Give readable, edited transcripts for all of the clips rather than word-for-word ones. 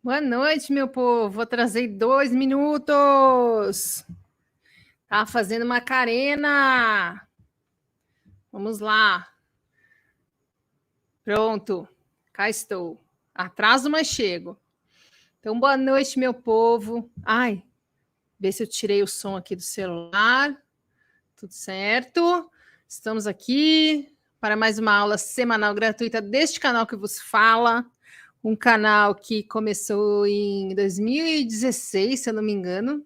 Boa noite, meu povo. Vou trazer 2 minutos. Tá fazendo Macarena. Vamos lá. Pronto. Cá estou. Atraso, mas chego. Então, boa noite, meu povo. Ai, ver se eu tirei o som aqui do celular. Tudo certo. Estamos aqui para mais uma aula semanal gratuita deste canal que vos fala. Um canal que começou em 2016, se eu não me engano,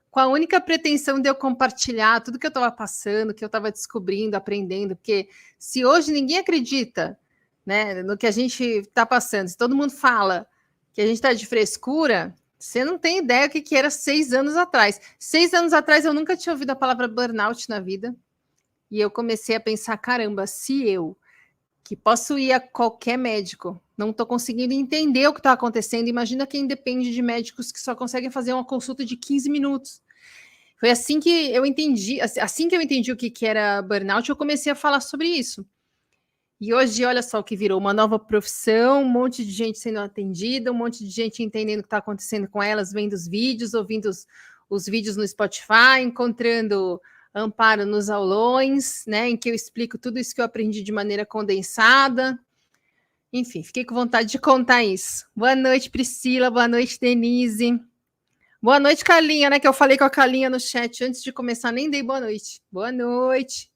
com a única pretensão de eu compartilhar tudo que eu estava passando, que eu estava descobrindo, aprendendo, porque se hoje ninguém acredita, né, no que a gente está passando, se todo mundo fala que a gente está de frescura, você não tem ideia o que era 6 anos atrás. 6 anos atrás eu nunca tinha ouvido a palavra burnout na vida, e eu comecei a pensar, caramba, se eu, que posso ir a qualquer médico, não estou conseguindo entender o que está acontecendo. Imagina quem depende de médicos que só conseguem fazer uma consulta de 15 minutos. Foi assim que eu entendi, assim que eu entendi o que era burnout, eu comecei a falar sobre isso. E hoje, olha só o que virou, uma nova profissão, um monte de gente sendo atendida, um monte de gente entendendo o que está acontecendo com elas, vendo os vídeos, ouvindo os vídeos no Spotify, encontrando amparo nos aulões, né, em que eu explico tudo isso que eu aprendi de maneira condensada. Enfim, fiquei com vontade de contar isso. Boa noite, Priscila. Boa noite, Denise. Boa noite, Carlinha, né? Que eu falei com a Carlinha no chat antes de começar, nem dei boa noite. Boa noite.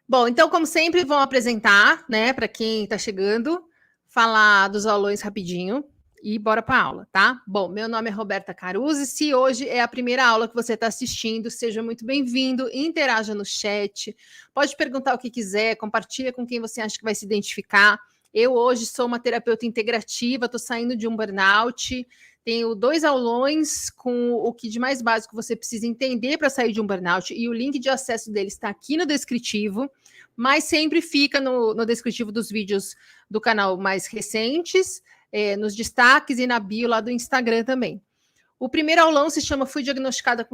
Bom, então, como sempre, vamos apresentar, né, para quem está chegando, falar dos aulões rapidinho e bora para a aula, tá? Bom, meu nome é Roberta Caruso, se hoje é a primeira aula que você está assistindo, seja muito bem-vindo, interaja no chat, pode perguntar o que quiser, compartilha com quem você acha que vai se identificar. Eu hoje sou uma terapeuta integrativa, estou saindo de um burnout, tenho 2 aulões com o que de mais básico você precisa entender para sair de um burnout, e o link de acesso dele está aqui no descritivo, mas sempre fica no descritivo dos vídeos do canal mais recentes, nos destaques e na bio lá do Instagram também. O primeiro aulão se chama Fui diagnosticado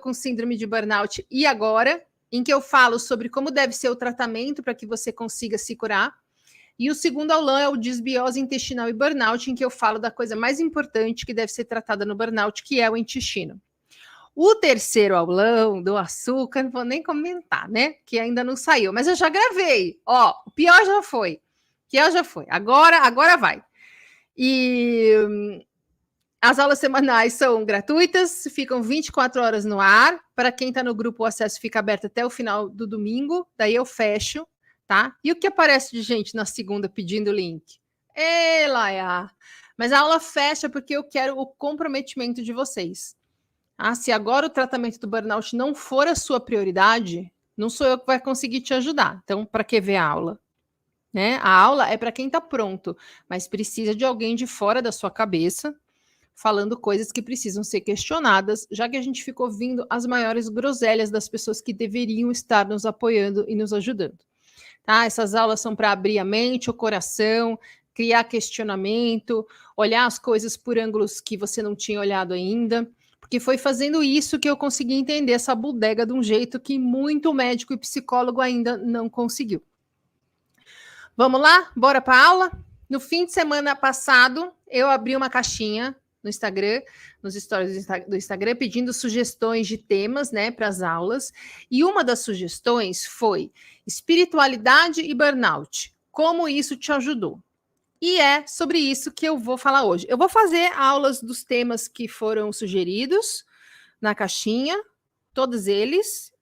com síndrome de burnout e agora, em que eu falo sobre como deve ser o tratamento para que você consiga se curar. E o segundo aulão é o Disbiose intestinal e burnout, em que eu falo da coisa mais importante que deve ser tratada no burnout, que é o intestino. O terceiro aulão do açúcar, não vou nem comentar, né? Que ainda não saiu, mas eu já gravei. Ó, o pior já foi. Agora vai. E as aulas semanais são gratuitas, ficam 24 horas no ar. Para quem está no grupo, o acesso fica aberto até o final do domingo, daí eu fecho, tá? E o que aparece de gente na segunda pedindo link? Laia! Mas a aula fecha porque eu quero o comprometimento de vocês. Se agora o tratamento do burnout não for a sua prioridade, não sou eu que vai conseguir te ajudar. Então, para que ver a aula? Né? A aula é para quem está pronto, mas precisa de alguém de fora da sua cabeça falando coisas que precisam ser questionadas, já que a gente ficou ouvindo as maiores groselhas das pessoas que deveriam estar nos apoiando e nos ajudando. Tá? Essas aulas são para abrir a mente, o coração, criar questionamento, olhar as coisas por ângulos que você não tinha olhado ainda, porque foi fazendo isso que eu consegui entender essa bodega de um jeito que muito médico e psicólogo ainda não conseguiu. Vamos lá? Bora para a aula? No fim de semana passado, eu abri uma caixinha no Instagram, nos stories do Instagram, pedindo sugestões de temas, né, para as aulas. E uma das sugestões foi espiritualidade e burnout. Como isso te ajudou? E é sobre isso que eu vou falar hoje. Eu vou fazer aulas dos temas que foram sugeridos na caixinha, todos eles.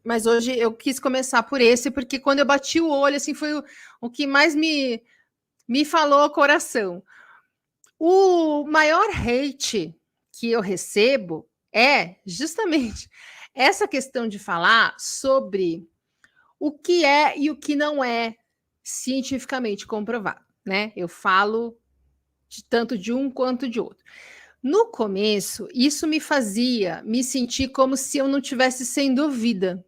Mas hoje eu quis começar por esse, porque quando eu bati o olho, assim, foi o que mais me falou o coração. O maior hate que eu recebo é justamente essa questão de falar sobre o que é e o que não é cientificamente comprovado, né? Eu falo tanto de um quanto de outro. No começo, isso me fazia me sentir como se eu não tivesse sendo ouvida,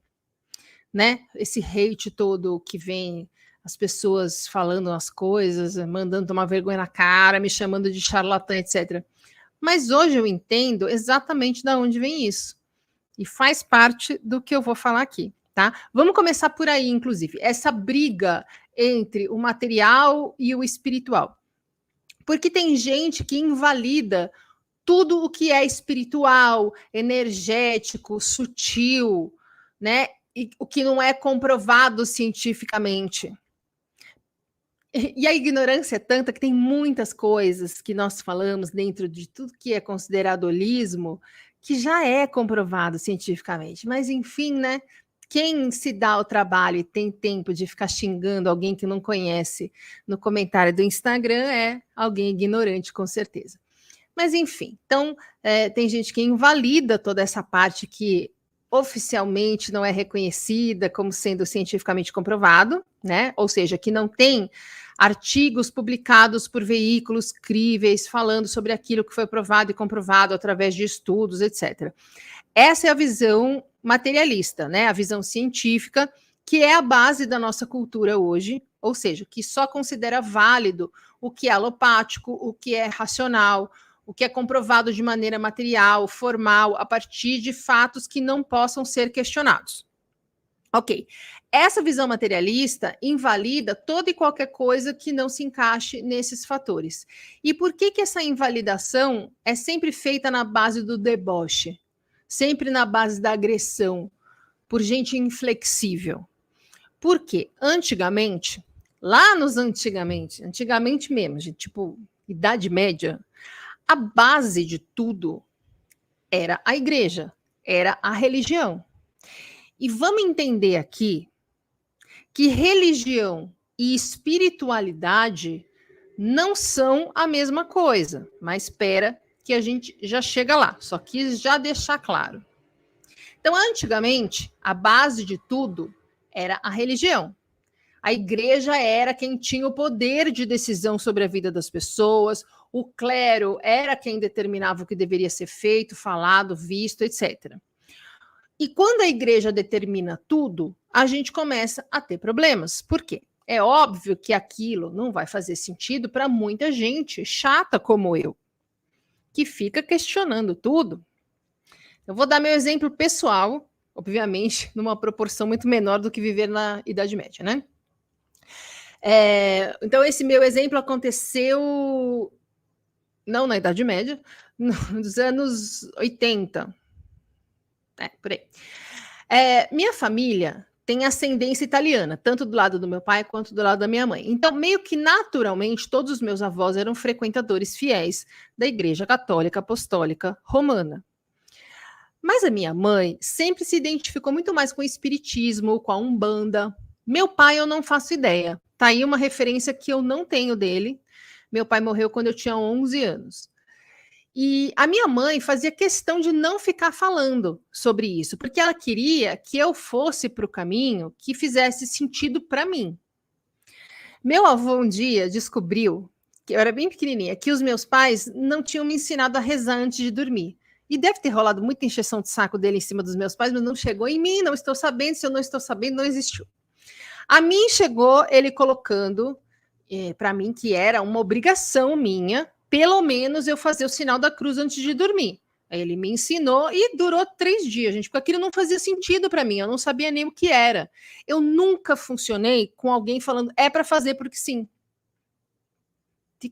né? Esse hate todo que vem, as pessoas falando as coisas, mandando tomar vergonha na cara, me chamando de charlatã, etc. Mas hoje eu entendo exatamente de onde vem isso. E faz parte do que eu vou falar aqui, tá? Vamos começar por aí, inclusive. Essa briga entre o material e o espiritual. Porque tem gente que invalida tudo o que é espiritual, energético, sutil, né? E o que não é comprovado cientificamente. E a ignorância é tanta que tem muitas coisas que nós falamos dentro de tudo que é considerado holismo que já é comprovado cientificamente. Mas, enfim, né? Quem se dá o trabalho e tem tempo de ficar xingando alguém que não conhece no comentário do Instagram é alguém ignorante, com certeza. Mas, enfim, então, tem gente que invalida toda essa parte que oficialmente não é reconhecida como sendo cientificamente comprovado, né? Ou seja, que não tem artigos publicados por veículos críveis falando sobre aquilo que foi provado e comprovado através de estudos, etc. Essa é a visão materialista, né? A visão científica, que é a base da nossa cultura hoje, ou seja, que só considera válido o que é alopático, o que é racional, o que é comprovado de maneira material, formal, a partir de fatos que não possam ser questionados. Ok. Essa visão materialista invalida toda e qualquer coisa que não se encaixe nesses fatores. E por que essa invalidação é sempre feita na base do deboche? Sempre na base da agressão, por gente inflexível. Porque antigamente, lá nos antigamente mesmo, gente, tipo, Idade Média, a base de tudo era a igreja, era a religião. E vamos entender aqui que religião e espiritualidade não são a mesma coisa, mas espera que a gente já chega lá, só quis já deixar claro. Então, antigamente, a base de tudo era a religião. A igreja era quem tinha o poder de decisão sobre a vida das pessoas, o clero era quem determinava o que deveria ser feito, falado, visto, etc. E quando a igreja determina tudo, a gente começa a ter problemas. Por quê? É óbvio que aquilo não vai fazer sentido para muita gente chata como eu, que fica questionando tudo. Eu vou dar meu exemplo pessoal, obviamente, numa proporção muito menor do que viver na Idade Média, né? Então, esse meu exemplo aconteceu não na Idade Média, nos anos 80. Por aí. Minha família tem ascendência italiana, tanto do lado do meu pai quanto do lado da minha mãe. Então, meio que naturalmente, todos os meus avós eram frequentadores fiéis da Igreja Católica Apostólica Romana. Mas a minha mãe sempre se identificou muito mais com o espiritismo, com a Umbanda. Meu pai, eu não faço ideia. Tá aí uma referência que eu não tenho dele. Meu pai morreu quando eu tinha 11 anos. E a minha mãe fazia questão de não ficar falando sobre isso, porque ela queria que eu fosse para o caminho que fizesse sentido para mim. Meu avô um dia descobriu, que eu era bem pequenininha, que os meus pais não tinham me ensinado a rezar antes de dormir. E deve ter rolado muita encheção de saco dele em cima dos meus pais, mas não chegou em mim, não estou sabendo, se eu não estou sabendo, não existiu. A mim chegou ele colocando para mim que era uma obrigação minha, pelo menos eu fazer o sinal da cruz antes de dormir. Aí ele me ensinou e durou 3 dias, gente, porque aquilo não fazia sentido para mim, eu não sabia nem o que era. Eu nunca funcionei com alguém falando, é para fazer porque sim.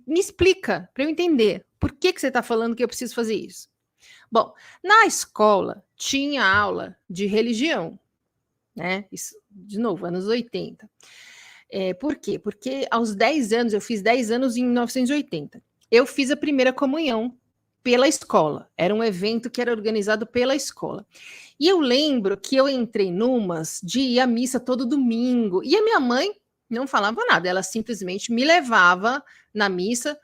Me explica, para eu entender, por que você está falando que eu preciso fazer isso? Bom, na escola tinha aula de religião, né? Isso, de novo, anos 80. Por quê? Porque aos 10 anos, eu fiz 10 anos em 1980. Eu fiz a primeira comunhão pela escola. Era um evento que era organizado pela escola. E eu lembro que eu entrei numas de ir à missa todo domingo. E a minha mãe não falava nada, ela simplesmente me levava na missa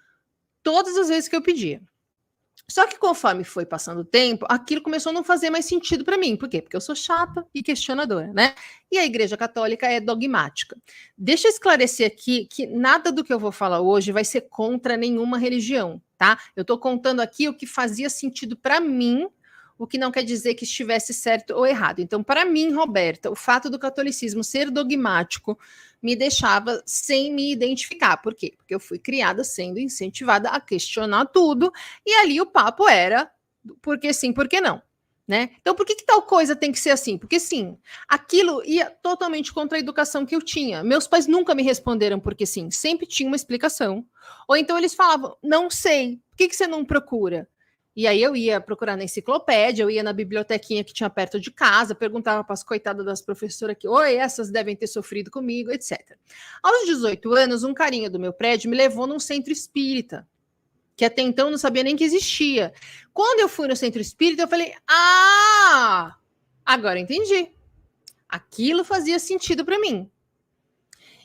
todas as vezes que eu pedia. Só que conforme foi passando o tempo, aquilo começou a não fazer mais sentido para mim. Por quê? Porque eu sou chata e questionadora, né? E a Igreja Católica é dogmática. Deixa eu esclarecer aqui que nada do que eu vou falar hoje vai ser contra nenhuma religião, tá? Eu estou contando aqui o que fazia sentido para mim, o que não quer dizer que estivesse certo ou errado. Então, para mim, Roberta, o fato do catolicismo ser dogmático me deixava sem me identificar. Por quê? Porque eu fui criada sendo incentivada a questionar tudo, e ali o papo era porque sim, porque não. Né? Então, por que tal coisa tem que ser assim? Porque, sim, aquilo ia totalmente contra a educação que eu tinha. Meus pais nunca me responderam porque sim, sempre tinha uma explicação. Ou então eles falavam, não sei, por que você não procura? E aí eu ia procurar na enciclopédia, eu ia na bibliotequinha que tinha perto de casa, perguntava para as coitadas das professoras que, oi, essas devem ter sofrido comigo, etc. Aos 18 anos, um carinha do meu prédio me levou num centro espírita, que até então eu não sabia nem que existia. Quando eu fui no centro espírita, eu falei: ah, agora eu entendi. Aquilo fazia sentido para mim.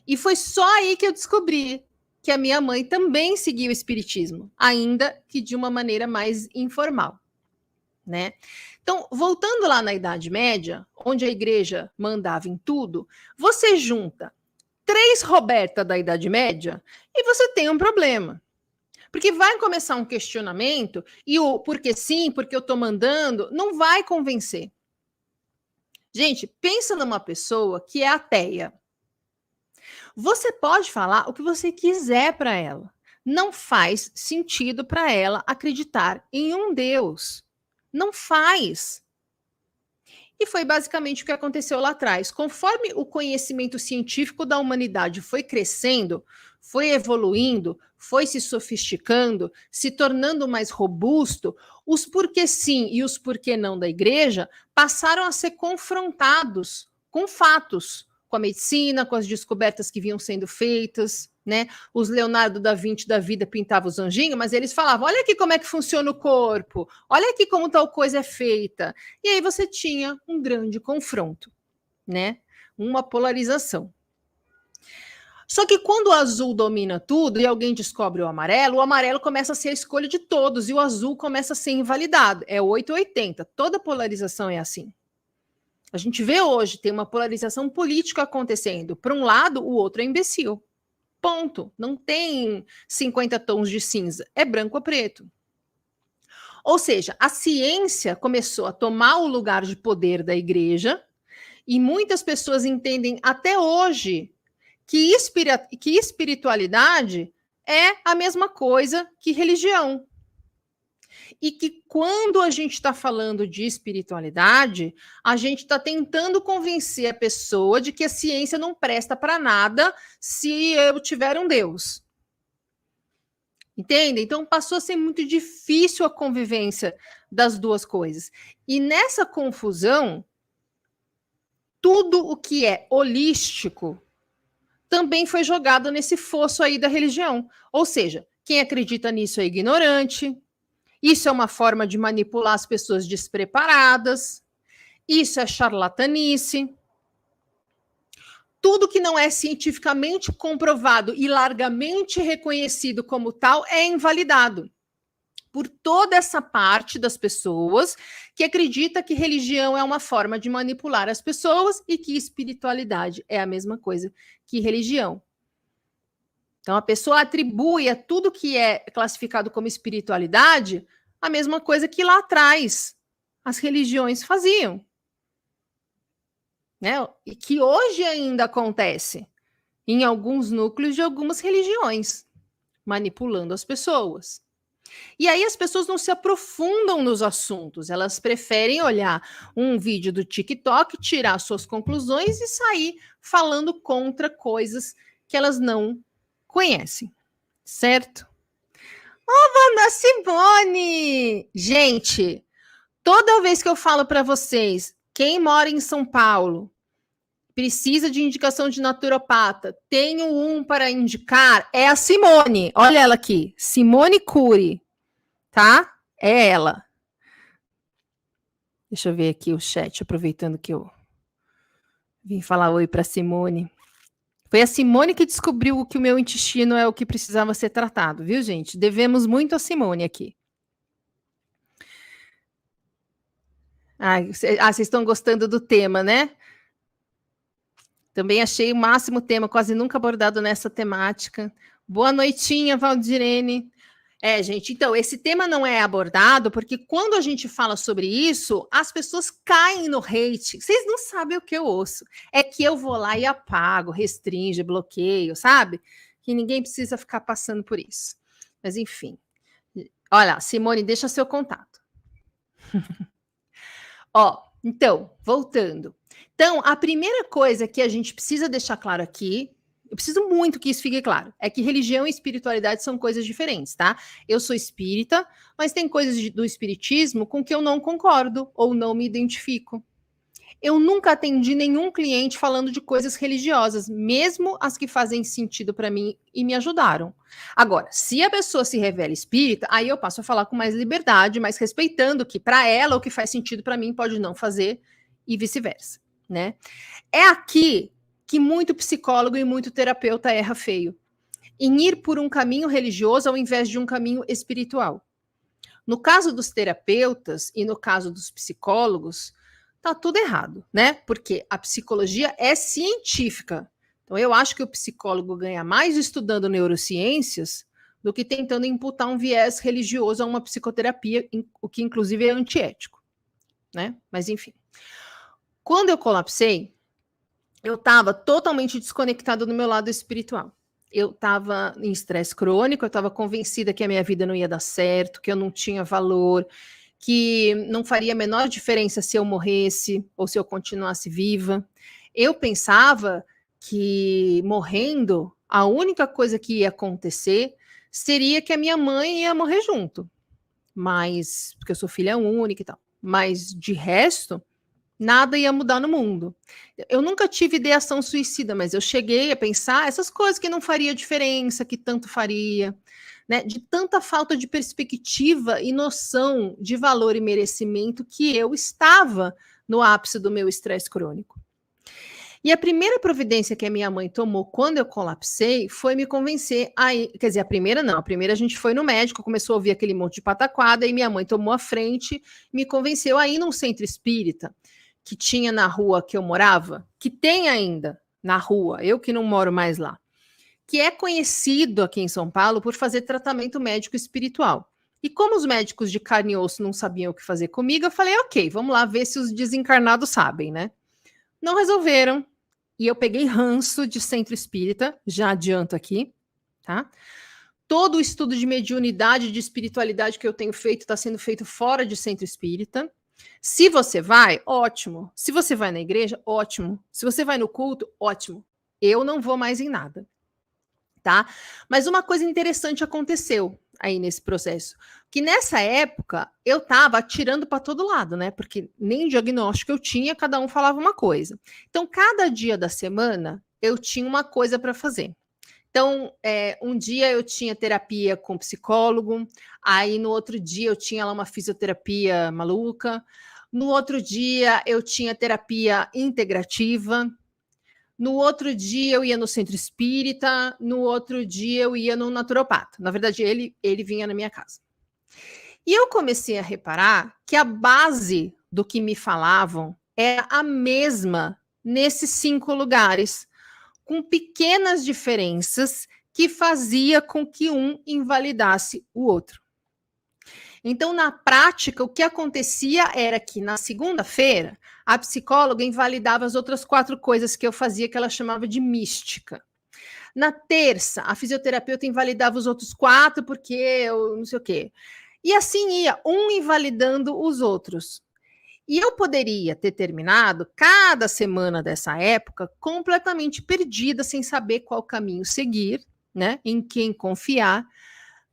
E foi só aí que eu descobri que a minha mãe também seguia o espiritismo, ainda que de uma maneira mais informal, né? Então, voltando lá na Idade Média, onde a igreja mandava em tudo, você junta 3 Roberta da Idade Média e você tem um problema. Porque vai começar um questionamento e o porque sim, porque eu estou mandando, não vai convencer. Gente, pensa numa pessoa que é ateia. Você pode falar o que você quiser para ela. Não faz sentido para ela acreditar em um Deus. Não faz. E foi basicamente o que aconteceu lá atrás. Conforme o conhecimento científico da humanidade foi crescendo, foi evoluindo, foi se sofisticando, se tornando mais robusto, os porquê sim e os porquê não da igreja passaram a ser confrontados com fatos, com a medicina, com as descobertas que vinham sendo feitas, né? Os Leonardo da Vinci da vida pintavam os anjinhos, mas eles falavam: olha aqui como é que funciona o corpo, olha aqui como tal coisa é feita. E aí você tinha um grande confronto, né? Uma polarização. Só que quando o azul domina tudo e alguém descobre o amarelo começa a ser a escolha de todos e o azul começa a ser invalidado. É 880. Toda polarização é assim. A gente vê hoje, tem uma polarização política acontecendo. Para um lado, o outro é imbecil. Ponto. Não tem 50 tons de cinza. É branco ou preto. Ou seja, a ciência começou a tomar o lugar de poder da igreja e muitas pessoas entendem até hoje que espiritualidade é a mesma coisa que religião. E que quando a gente está falando de espiritualidade, a gente está tentando convencer a pessoa de que a ciência não presta para nada se eu tiver um Deus. Entende? Então passou a ser muito difícil a convivência das duas coisas. E nessa confusão, tudo o que é holístico também foi jogado nesse fosso aí da religião. Ou seja, quem acredita nisso é ignorante, isso é uma forma de manipular as pessoas despreparadas, isso é charlatanice. Tudo que não é cientificamente comprovado e largamente reconhecido como tal é invalidado por toda essa parte das pessoas que acredita que religião é uma forma de manipular as pessoas e que espiritualidade é a mesma coisa que religião. Então, a pessoa atribui a tudo que é classificado como espiritualidade a mesma coisa que lá atrás as religiões faziam. Né? E que hoje ainda acontece em alguns núcleos de algumas religiões, manipulando as pessoas. E aí as pessoas não se aprofundam nos assuntos, elas preferem olhar um vídeo do TikTok, tirar suas conclusões e sair falando contra coisas que elas não conhecem, certo? Ô, Ana Simone! Gente, toda vez que eu falo para vocês, quem mora em São Paulo precisa de indicação de naturopata, tenho um para indicar, é a Simone. Olha ela aqui, Simone Cury, tá? É ela. Deixa eu ver aqui o chat, aproveitando que eu vim falar oi para Simone. Foi a Simone que descobriu que o meu intestino é o que precisava ser tratado, viu, gente? Devemos muito a Simone aqui. Vocês estão gostando do tema, né? Também achei o máximo tema, quase nunca abordado nessa temática. Boa noitinha, Valdirene. Gente, então, esse tema não é abordado porque quando a gente fala sobre isso, as pessoas caem no hate. Vocês não sabem o que eu ouço. É que eu vou lá e apago, restringe, bloqueio, sabe? Que ninguém precisa ficar passando por isso. Mas, enfim. Olha, Simone, deixa seu contato. Ó, então, voltando. Então, a primeira coisa que a gente precisa deixar claro aqui, eu preciso muito que isso fique claro, é que religião e espiritualidade são coisas diferentes, tá? Eu sou espírita, mas tem coisas do espiritismo com que eu não concordo ou não me identifico. Eu nunca atendi nenhum cliente falando de coisas religiosas, mesmo as que fazem sentido para mim e me ajudaram. Agora, se a pessoa se revela espírita, aí eu passo a falar com mais liberdade, mas respeitando que para ela o que faz sentido para mim pode não fazer e vice-versa, né? É aqui que muito psicólogo e muito terapeuta erra feio, em ir por um caminho religioso ao invés de um caminho espiritual. No caso dos terapeutas e no caso dos psicólogos, tá tudo errado, né? Porque a psicologia é científica. Então, eu acho que o psicólogo ganha mais estudando neurociências do que tentando imputar um viés religioso a uma psicoterapia, o que inclusive é antiético, né? Mas enfim. Quando eu colapsei, eu estava totalmente desconectada do meu lado espiritual. Eu estava em estresse crônico, eu estava convencida que a minha vida não ia dar certo, que eu não tinha valor, que não faria a menor diferença se eu morresse ou se eu continuasse viva. Eu pensava que morrendo, a única coisa que ia acontecer seria que a minha mãe ia morrer junto. Mas, porque eu sou filha única e tal. Mas, de resto, nada ia mudar no mundo. Eu nunca tive ideação suicida, mas eu cheguei a pensar essas coisas que não faria diferença, que tanto faria, né? De tanta falta de perspectiva e noção de valor e merecimento que eu estava no ápice do meu estresse crônico. E a primeira providência que a minha mãe tomou quando eu colapsei foi me convencer a ir, quer dizer, a primeira não, a primeira a gente foi no médico, começou a ouvir aquele monte de pataquada e minha mãe tomou a frente, me convenceu a ir num centro espírita que tinha na rua que eu morava, que tem ainda na rua, eu que não moro mais lá, que é conhecido aqui em São Paulo por fazer tratamento médico espiritual. E como os médicos de carne e osso não sabiam o que fazer comigo, eu falei, ok, vamos lá ver se os desencarnados sabem, né? Não resolveram, e eu peguei ranço de centro espírita, já adianto aqui, tá? Todo o estudo de mediunidade, de espiritualidade que eu tenho feito está sendo feito fora de centro espírita. Se você vai, ótimo. Se você vai na igreja, ótimo. Se você vai no culto, ótimo. Eu não vou mais em nada, tá? Mas uma coisa interessante aconteceu aí nesse processo, que nessa época eu estava atirando para todo lado, né? Porque nem diagnóstico eu tinha, cada um falava uma coisa. Então, cada dia da semana eu tinha uma coisa para fazer. Então, um dia eu tinha terapia com psicólogo, aí no outro dia eu tinha lá uma fisioterapia maluca, no outro dia eu tinha terapia integrativa, no outro dia eu ia no centro espírita, no outro dia eu ia no naturopata. Na verdade, ele vinha na minha casa. E eu comecei a reparar que a base do que me falavam é a mesma nesses 5 lugares, com pequenas diferenças que fazia com que um invalidasse o outro. Então, na prática, o que acontecia era que na segunda-feira, a psicóloga invalidava as outras 4 coisas que eu fazia, que ela chamava de mística. Na terça, a fisioterapeuta invalidava os outros 4 porque eu não sei o quê. E assim ia, um invalidando os outros. E eu poderia ter terminado cada semana dessa época completamente perdida, sem saber qual caminho seguir, né? Em quem confiar.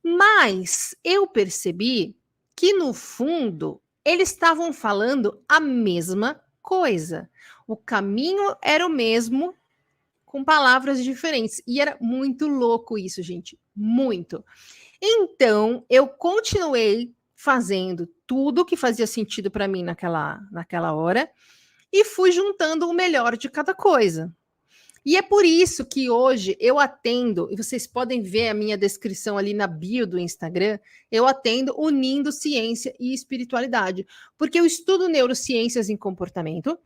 Mas eu percebi que, no fundo, eles estavam falando a mesma coisa. O caminho era o mesmo, com palavras diferentes. E era muito louco isso, gente. Muito. Então, eu continuei fazendo tudo que fazia sentido para mim naquela hora e fui juntando o melhor de cada coisa. E é por isso que hoje eu atendo, e vocês podem ver a minha descrição ali na bio do Instagram, eu atendo unindo ciência e espiritualidade, porque eu estudo neurociências em comportamento,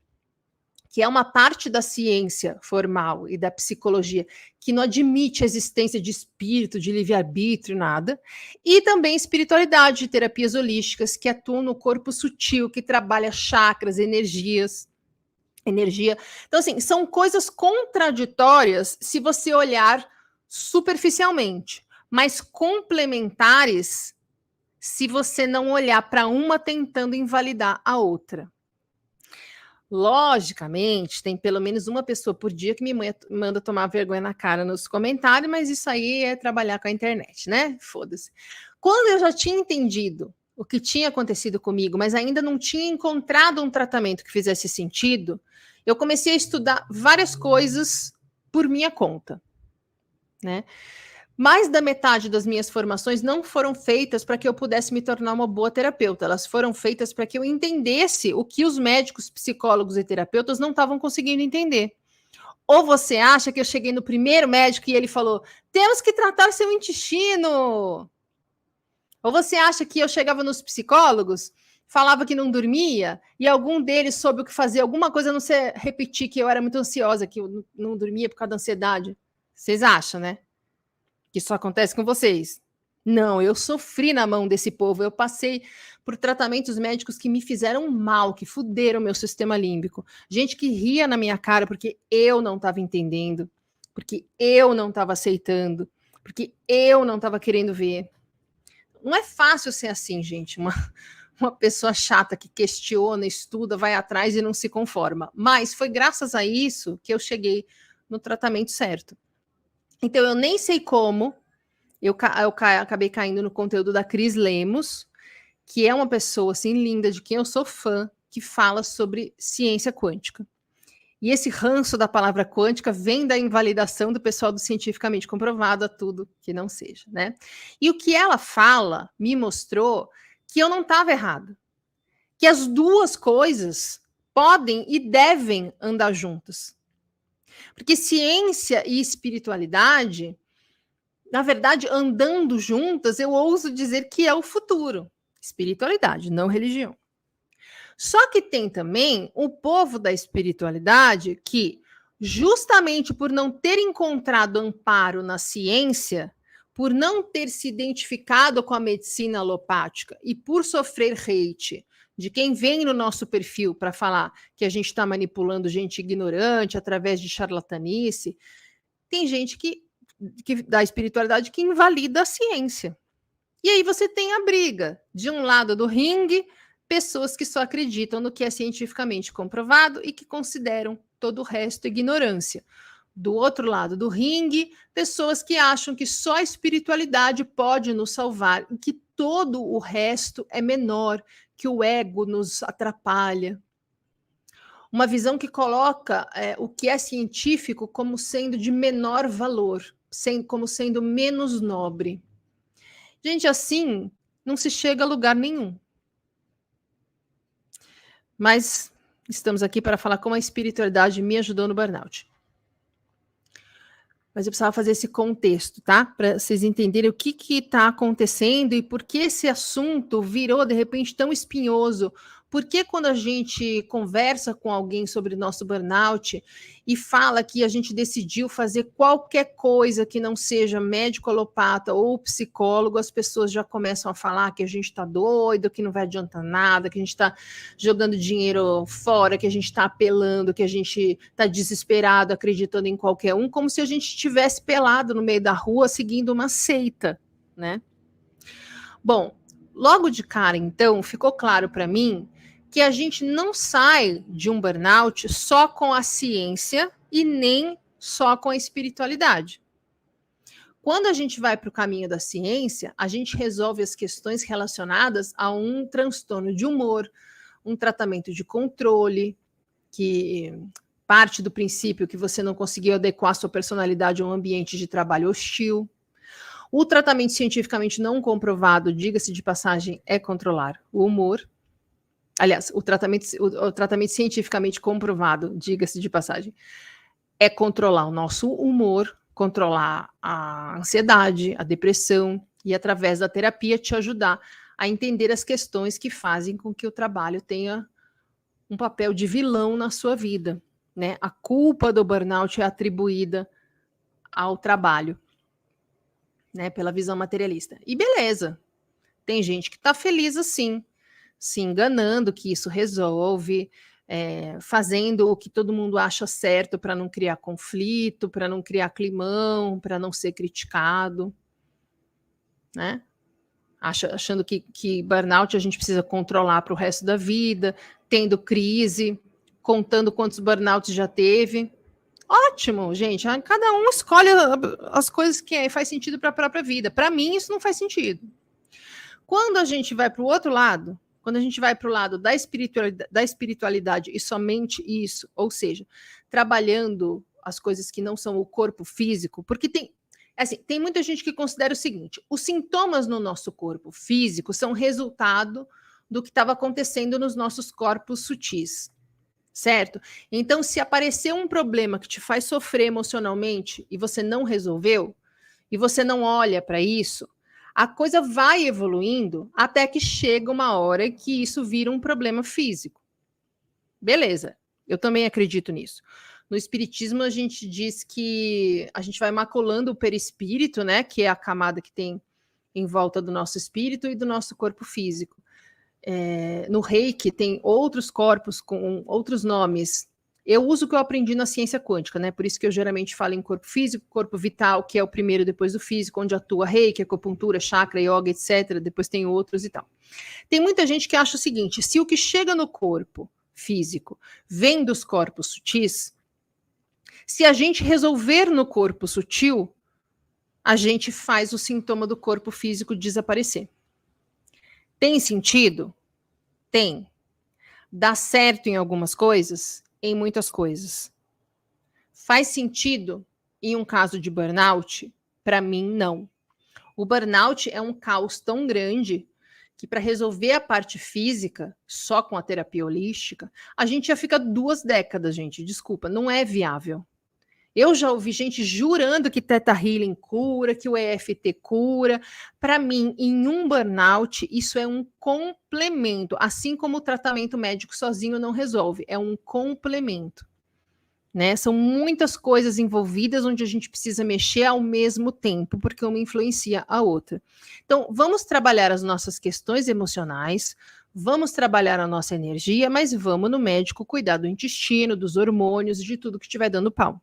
que é uma parte da ciência formal e da psicologia que não admite a existência de espírito, de livre-arbítrio, nada, e também espiritualidade, terapias holísticas que atuam no corpo sutil, que trabalha chakras, energia. Então, assim, são coisas contraditórias se você olhar superficialmente, mas complementares se você não olhar para uma tentando invalidar a outra. Logicamente, tem pelo menos uma pessoa por dia que me manda tomar vergonha na cara nos comentários, mas isso aí é trabalhar com a internet, né? Foda-se. Quando eu já tinha entendido o que tinha acontecido comigo, mas ainda não tinha encontrado um tratamento que fizesse sentido, eu comecei a estudar várias coisas por minha conta, né? Mais da metade das minhas formações não foram feitas para que eu pudesse me tornar uma boa terapeuta. Elas foram feitas para que eu entendesse o que os médicos, psicólogos e terapeutas não estavam conseguindo entender. Ou você acha que eu cheguei no primeiro médico e ele falou: temos que tratar seu intestino? Ou você acha que eu chegava nos psicólogos, falava que não dormia, e algum deles soube o que fazer, alguma coisa, a não ser repetir que eu era muito ansiosa, que eu não dormia por causa da ansiedade? Vocês acham, né? Que isso acontece com vocês? Não, eu sofri na mão desse povo. Eu passei por tratamentos médicos que me fizeram mal, que fuderam meu sistema límbico. Gente que ria na minha cara porque eu não estava entendendo, porque eu não estava aceitando, porque eu não estava querendo ver. Não é fácil ser assim, gente. Uma pessoa chata que questiona, estuda, vai atrás e não se conforma. Mas foi graças a isso que eu cheguei no tratamento certo. Então, eu nem sei como eu acabei caindo no conteúdo da Cris Lemos, que é uma pessoa assim linda, de quem eu sou fã, que fala sobre ciência quântica. E esse ranço da palavra quântica vem da invalidação do pessoal do cientificamente comprovado a tudo que não seja, né? E o que ela fala me mostrou que eu não estava errada, que as duas coisas podem e devem andar juntas. Porque ciência e espiritualidade, na verdade, andando juntas, eu ouso dizer que é o futuro. Espiritualidade, não religião. Só que tem também o povo da espiritualidade que, justamente por não ter encontrado amparo na ciência, por não ter se identificado com a medicina alopática e por sofrer hate de quem vem no nosso perfil para falar que a gente está manipulando gente ignorante através de charlatanice, tem gente que da espiritualidade que invalida a ciência. E aí você tem a briga, de um lado do ringue, pessoas que só acreditam no que é cientificamente comprovado e que consideram todo o resto ignorância. Do outro lado do ringue, pessoas que acham que só a espiritualidade pode nos salvar e que todo o resto é menor, que o ego nos atrapalha. Uma visão que coloca o que é científico como sendo de menor valor, como sendo menos nobre. Gente, assim não se chega a lugar nenhum. Mas estamos aqui para falar como a espiritualidade me ajudou no burnout. Mas eu precisava fazer esse contexto, tá? Para vocês entenderem o que está acontecendo e por que esse assunto virou, de repente, tão espinhoso. Por que quando a gente conversa com alguém sobre nosso burnout e fala que a gente decidiu fazer qualquer coisa que não seja médico alopata ou psicólogo, as pessoas já começam a falar que a gente está doido, que não vai adiantar nada, que a gente está jogando dinheiro fora, que a gente está apelando, que a gente está desesperado, acreditando em qualquer um, como se a gente estivesse pelado no meio da rua seguindo uma seita, né? Bom, logo de cara, então, ficou claro para mim que a gente não sai de um burnout só com a ciência e nem só com a espiritualidade. Quando a gente vai para o caminho da ciência, a gente resolve as questões relacionadas a um transtorno de humor, um tratamento de controle, que parte do princípio que você não conseguiu adequar sua personalidade a um ambiente de trabalho hostil. O tratamento cientificamente não comprovado, diga-se de passagem, é controlar o humor. Aliás, o tratamento cientificamente comprovado, diga-se de passagem, é controlar o nosso humor, controlar a ansiedade, a depressão, e através da terapia te ajudar a entender as questões que fazem com que o trabalho tenha um papel de vilão na sua vida, né? A culpa do burnout é atribuída ao trabalho, né? Pela visão materialista. E beleza, tem gente que está feliz assim, se enganando que isso resolve, fazendo o que todo mundo acha certo para não criar conflito, para não criar climão, para não ser criticado, né? Achando que burnout a gente precisa controlar para o resto da vida, tendo crise, contando quantos burnouts já teve. Ótimo, gente. Cada um escolhe as coisas que faz sentido para a própria vida. Para mim, isso não faz sentido. Quando a gente vai para o outro lado, quando a gente vai para o lado da espiritualidade e somente isso, ou seja, trabalhando as coisas que não são o corpo físico, porque tem muita gente que considera o seguinte: os sintomas no nosso corpo físico são resultado do que estava acontecendo nos nossos corpos sutis. Certo? Então, se aparecer um problema que te faz sofrer emocionalmente e você não resolveu, e você não olha para isso, a coisa vai evoluindo até que chega uma hora que isso vira um problema físico. Beleza, eu também acredito nisso. No espiritismo, a gente diz que a gente vai maculando o perispírito, né? Que é a camada que tem em volta do nosso espírito e do nosso corpo físico. No Reiki tem outros corpos com outros nomes. Eu uso o que eu aprendi na ciência quântica, né? Por isso que eu geralmente falo em corpo físico, corpo vital, que é o primeiro depois do físico, onde atua Reiki, acupuntura, chakra, yoga, etc. Depois tem outros e tal. Tem muita gente que acha o seguinte: se o que chega no corpo físico vem dos corpos sutis, se a gente resolver no corpo sutil, a gente faz o sintoma do corpo físico desaparecer. Tem sentido? Tem. Dá certo em algumas coisas? Em muitas coisas. Faz sentido em um caso de burnout? Para mim, não. O burnout é um caos tão grande que para resolver a parte física, só com a terapia holística, a gente já fica 2 décadas, gente. Desculpa, não é viável. Eu já ouvi gente jurando que Theta Healing cura, que o EFT cura. Para mim, em um burnout, isso é um complemento. Assim como o tratamento médico sozinho não resolve, é um complemento. Né? São muitas coisas envolvidas onde a gente precisa mexer ao mesmo tempo, porque uma influencia a outra. Então, vamos trabalhar as nossas questões emocionais, vamos trabalhar a nossa energia, mas vamos no médico cuidar do intestino, dos hormônios, de tudo que estiver dando pau.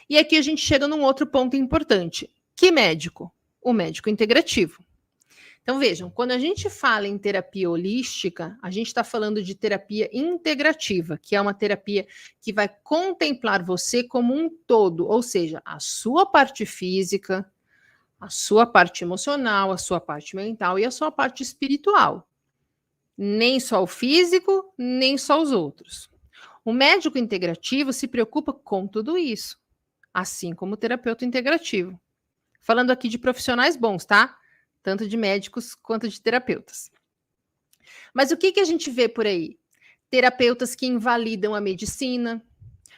E aqui a gente chega num outro ponto importante. Que médico? O médico integrativo. Então, vejam, quando a gente fala em terapia holística, a gente está falando de terapia integrativa, que é uma terapia que vai contemplar você como um todo, ou seja, a sua parte física, a sua parte emocional, a sua parte mental e a sua parte espiritual. Nem só o físico, nem só os outros. O médico integrativo se preocupa com tudo isso, assim como o terapeuta integrativo. Falando aqui de profissionais bons, tá? Tanto de médicos quanto de terapeutas. Mas o que a gente vê por aí? Terapeutas que invalidam a medicina,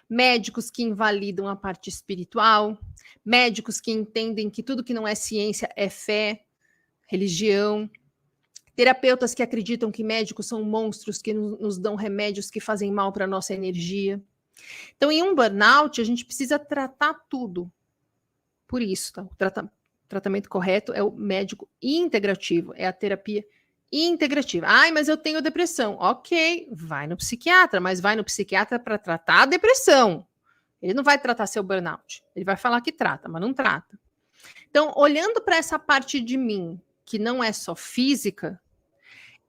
médicos que invalidam a parte espiritual, médicos que entendem que tudo que não é ciência é fé, religião, terapeutas que acreditam que médicos são monstros que nos dão remédios que fazem mal para a nossa energia. Então, em um burnout, a gente precisa tratar tudo. Por isso, tá? O tratamento correto é o médico integrativo, é a terapia integrativa. Ai, mas eu tenho depressão. Ok, vai no psiquiatra, mas vai no psiquiatra para tratar a depressão. Ele não vai tratar seu burnout. Ele vai falar que trata, mas não trata. Então, olhando para essa parte de mim, que não é só física,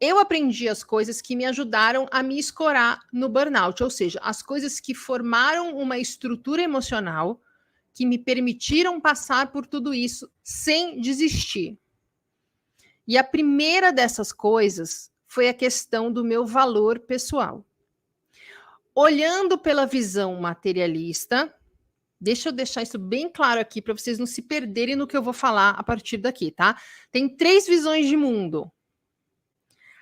eu aprendi as coisas que me ajudaram a me escorar no burnout, ou seja, as coisas que formaram uma estrutura emocional que me permitiram passar por tudo isso sem desistir. E a primeira dessas coisas foi a questão do meu valor pessoal. Olhando pela visão materialista, deixa eu deixar isso bem claro aqui para vocês não se perderem no que eu vou falar a partir daqui, tá? Tem 3 visões de mundo.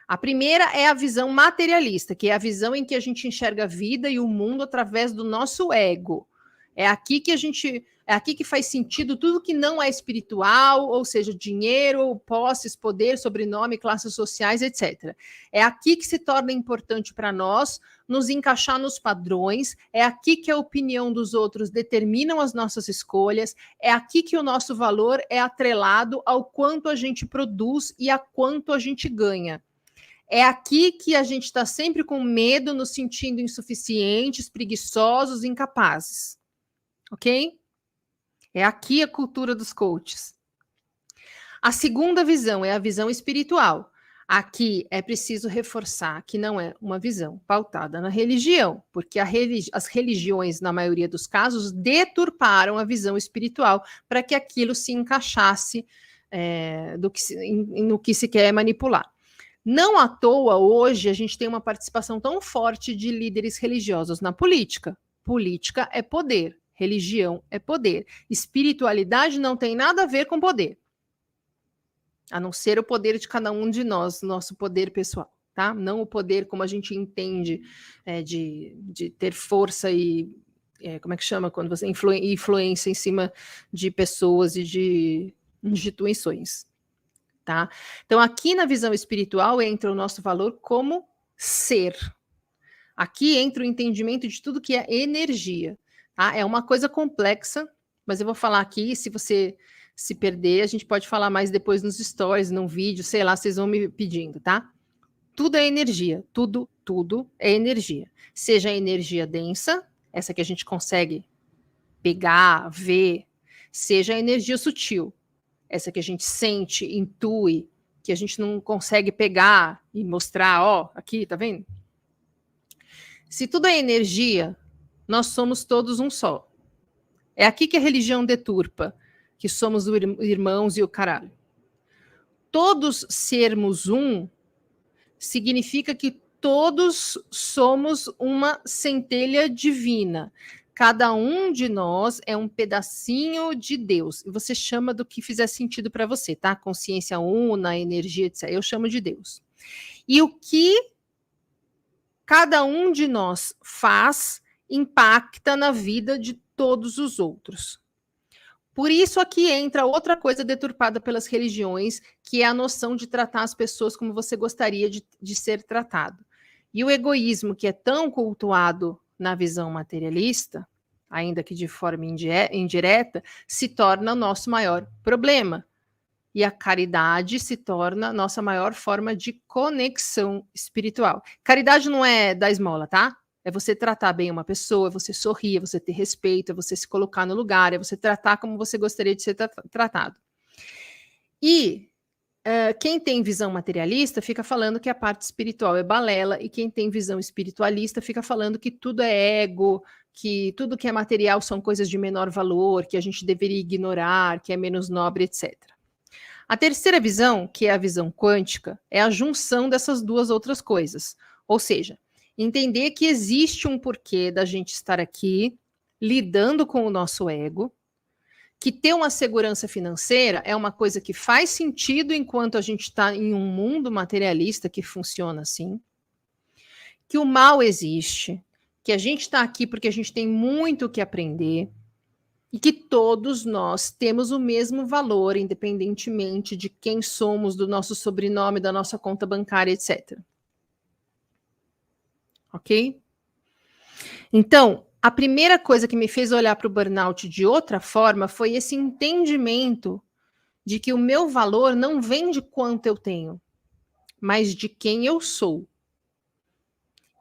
A primeira é a visão materialista, que é a visão em que a gente enxerga a vida e o mundo através do nosso ego. É aqui que faz sentido tudo que não é espiritual, ou seja, dinheiro, posses, poder, sobrenome, classes sociais, etc. É aqui que se torna importante para nós nos encaixar nos padrões, é aqui que a opinião dos outros determinam as nossas escolhas, é aqui que o nosso valor é atrelado ao quanto a gente produz e a quanto a gente ganha. É aqui que a gente está sempre com medo, nos sentindo insuficientes, preguiçosos, incapazes. Ok? É aqui a cultura dos coaches. A segunda visão é a visão espiritual. Aqui é preciso reforçar que não é uma visão pautada na religião, porque as religiões, na maioria dos casos, deturparam a visão espiritual para que aquilo se encaixasse no que se quer manipular. Não à toa, hoje, a gente tem uma participação tão forte de líderes religiosos na política. Política é poder, religião é poder. Espiritualidade não tem nada a ver com poder, a não ser o poder de cada um de nós, nosso poder pessoal, tá? Não o poder como a gente entende de ter força e como é que chama quando você influência em cima de pessoas e de instituições, tá? Então, aqui na visão espiritual entra o nosso valor como ser. Aqui entra o entendimento de tudo que é energia, tá? É uma coisa complexa, mas eu vou falar aqui, se você se perder, a gente pode falar mais depois nos stories, num vídeo, sei lá, vocês vão me pedindo, tá? Tudo é energia, tudo é energia. Seja a energia densa, essa que a gente consegue pegar, ver, seja a energia sutil, essa que a gente sente, intui, que a gente não consegue pegar e mostrar, ó, aqui, tá vendo? Se tudo é energia, nós somos todos um só. É aqui que a religião deturpa, que somos irmãos e o caralho. Todos sermos um significa que todos somos uma centelha divina. Cada um de nós é um pedacinho de Deus. E você chama do que fizer sentido para você, tá? Consciência una, energia, etc. Eu chamo de Deus. E o que cada um de nós faz impacta na vida de todos os outros. Por isso aqui entra outra coisa deturpada pelas religiões, que é a noção de tratar as pessoas como você gostaria de ser tratado. E o egoísmo, que é tão cultuado na visão materialista, ainda que de forma indireta, se torna o nosso maior problema. E a caridade se torna a nossa maior forma de conexão espiritual. Caridade não é dar esmola, tá? É você tratar bem uma pessoa, é você sorrir, é você ter respeito, é você se colocar no lugar, é você tratar como você gostaria de ser tratado. E quem tem visão materialista fica falando que a parte espiritual é balela, e quem tem visão espiritualista fica falando que tudo é ego, que tudo que é material são coisas de menor valor, que a gente deveria ignorar, que é menos nobre, etc. A terceira visão, que é a visão quântica, é a junção dessas duas outras coisas. Ou seja, entender que existe um porquê da gente estar aqui lidando com o nosso ego, que ter uma segurança financeira é uma coisa que faz sentido enquanto a gente está em um mundo materialista que funciona assim, que o mal existe, que a gente está aqui porque a gente tem muito o que aprender, e que todos nós temos o mesmo valor, independentemente de quem somos, do nosso sobrenome, da nossa conta bancária, etc. Ok? Então, a primeira coisa que me fez olhar para o burnout de outra forma foi esse entendimento de que o meu valor não vem de quanto eu tenho, mas de quem eu sou.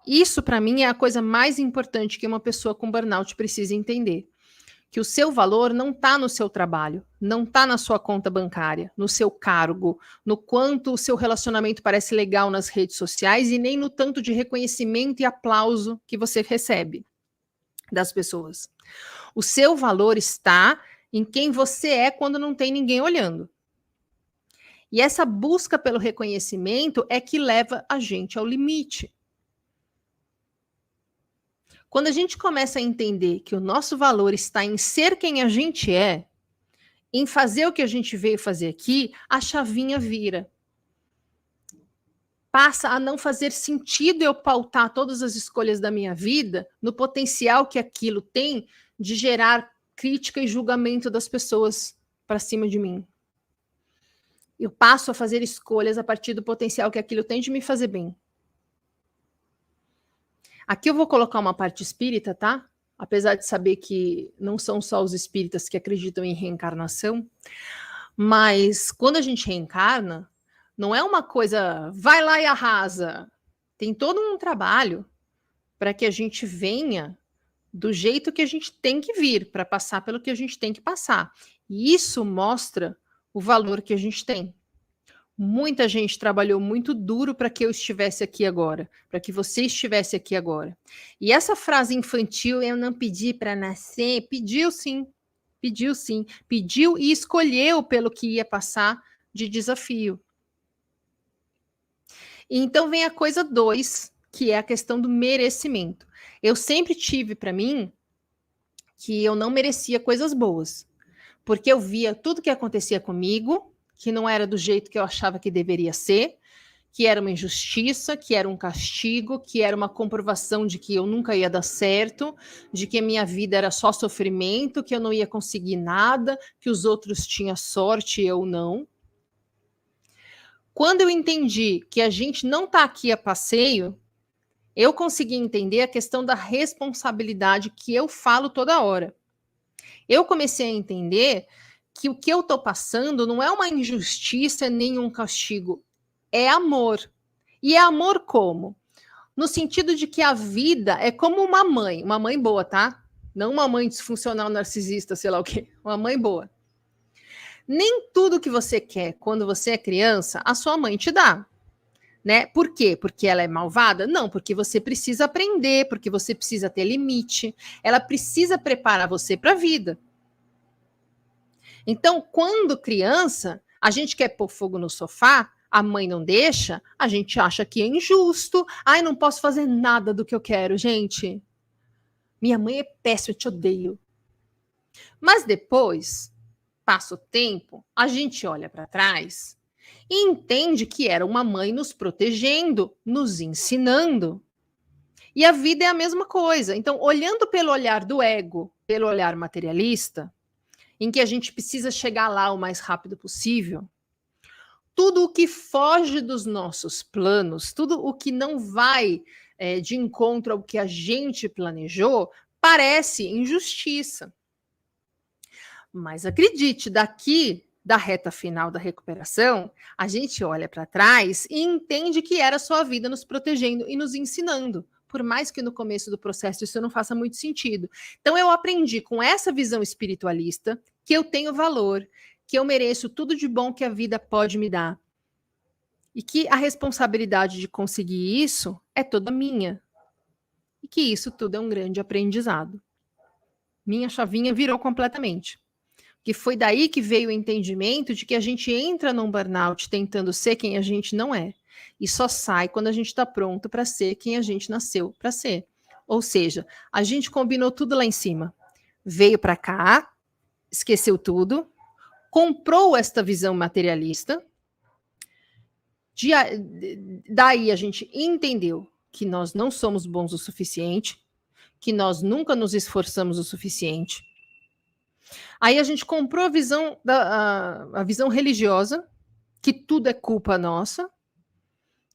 Isso, para mim, é a coisa mais importante que uma pessoa com burnout precisa entender. Que o seu valor não está no seu trabalho, não está na sua conta bancária, no seu cargo, no quanto o seu relacionamento parece legal nas redes sociais e nem no tanto de reconhecimento e aplauso que você recebe das pessoas. O seu valor está em quem você é quando não tem ninguém olhando. E essa busca pelo reconhecimento é que leva a gente ao limite. Quando a gente começa a entender que o nosso valor está em ser quem a gente é, em fazer o que a gente veio fazer aqui, a chavinha vira. Passa a não fazer sentido eu pautar todas as escolhas da minha vida no potencial que aquilo tem de gerar crítica e julgamento das pessoas para cima de mim. Eu passo a fazer escolhas a partir do potencial que aquilo tem de me fazer bem. Aqui eu vou colocar uma parte espírita, tá? Apesar de saber que não são só os espíritas que acreditam em reencarnação, mas quando a gente reencarna, não é uma coisa, vai lá e arrasa. Tem todo um trabalho para que a gente venha do jeito que a gente tem que vir, para passar pelo que a gente tem que passar. E isso mostra o valor que a gente tem. Muita gente trabalhou muito duro para que eu estivesse aqui agora, para que você estivesse aqui agora. E essa frase infantil, eu não pedi para nascer, pediu sim, pediu sim, pediu e escolheu pelo que ia passar de desafio. E então vem a coisa 2, que é a questão do merecimento. Eu sempre tive para mim que eu não merecia coisas boas, porque eu via tudo que acontecia comigo, que não era do jeito que eu achava que deveria ser, que era uma injustiça, que era um castigo, que era uma comprovação de que eu nunca ia dar certo, de que a minha vida era só sofrimento, que eu não ia conseguir nada, que os outros tinham sorte e eu não. Quando eu entendi que a gente não está aqui a passeio, eu consegui entender a questão da responsabilidade que eu falo toda hora. Eu comecei a entender que o que eu estou passando não é uma injustiça nem um castigo, é amor. E é amor como? No sentido de que a vida é como uma mãe boa, tá? Não uma mãe disfuncional narcisista, sei lá o quê, uma mãe boa. Nem tudo que você quer quando você é criança, a sua mãe te dá. Né? Por quê? Porque ela é malvada? Não, porque você precisa aprender, porque você precisa ter limite. Ela precisa preparar você para a vida. Então, quando criança, a gente quer pôr fogo no sofá, a mãe não deixa, a gente acha que é injusto. Ai, não posso fazer nada do que eu quero, gente. Minha mãe é péssima, eu te odeio. Mas depois, passa o tempo, a gente olha para trás e entende que era uma mãe nos protegendo, nos ensinando. E a vida é a mesma coisa. Então, olhando pelo olhar do ego, pelo olhar materialista, em que a gente precisa chegar lá o mais rápido possível, tudo o que foge dos nossos planos, tudo o que não vai de encontro ao que a gente planejou, parece injustiça. Mas acredite, daqui da reta final da recuperação, a gente olha para trás e entende que era só a vida nos protegendo e nos ensinando, por mais que no começo do processo isso não faça muito sentido. Então eu aprendi com essa visão espiritualista que eu tenho valor, que eu mereço tudo de bom que a vida pode me dar. E que a responsabilidade de conseguir isso é toda minha. E que isso tudo é um grande aprendizado. Minha chavinha virou completamente. Que foi daí que veio o entendimento de que a gente entra num burnout tentando ser quem a gente não é. E só sai quando a gente está pronto para ser quem a gente nasceu para ser. Ou seja, a gente combinou tudo lá em cima. Veio para cá, esqueceu tudo, comprou esta visão materialista. Daí a gente entendeu que nós não somos bons o suficiente, que nós nunca nos esforçamos o suficiente. Aí a gente comprou a visão religiosa, que tudo é culpa nossa,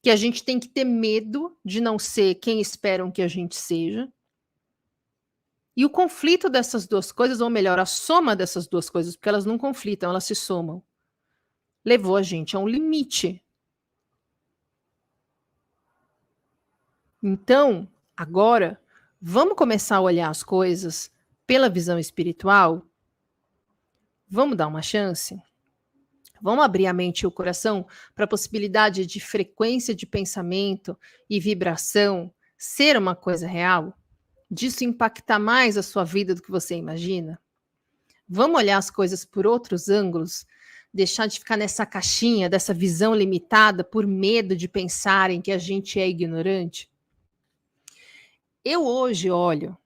que a gente tem que ter medo de não ser quem esperam que a gente seja. E o conflito dessas duas coisas, ou melhor, a soma dessas duas coisas, porque elas não conflitam, elas se somam, levou a gente a um limite. Então, agora, vamos começar a olhar as coisas pela visão espiritual? Vamos dar uma chance? Vamos abrir a mente e o coração para a possibilidade de frequência de pensamento e vibração ser uma coisa real? Disso impactar mais a sua vida do que você imagina? Vamos olhar as coisas por outros ângulos? Deixar de ficar nessa caixinha, dessa visão limitada por medo de pensarem que a gente é ignorante? Eu hoje olho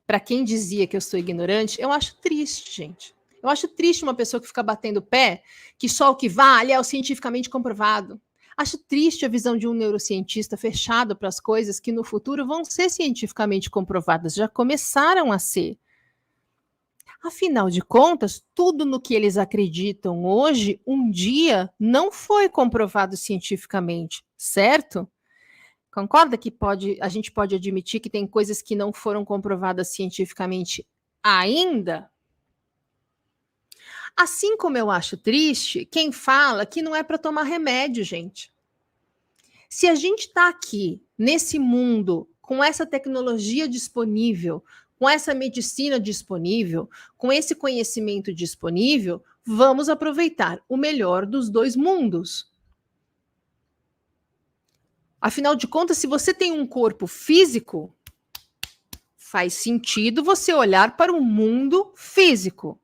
para quem dizia que eu sou ignorante, eu acho triste, gente. Eu acho triste uma pessoa que fica batendo o pé, que só o que vale é o cientificamente comprovado. Acho triste a visão de um neurocientista fechado para as coisas que no futuro vão ser cientificamente comprovadas, já começaram a ser. Afinal de contas, tudo no que eles acreditam hoje, um dia não foi comprovado cientificamente, certo? Concorda que a gente pode admitir que tem coisas que não foram comprovadas cientificamente ainda? Assim como eu acho triste quem fala que não é para tomar remédio, gente. Se a gente está aqui, nesse mundo, com essa tecnologia disponível, com essa medicina disponível, com esse conhecimento disponível, vamos aproveitar o melhor dos dois mundos. Afinal de contas, se você tem um corpo físico, faz sentido você olhar para o mundo físico.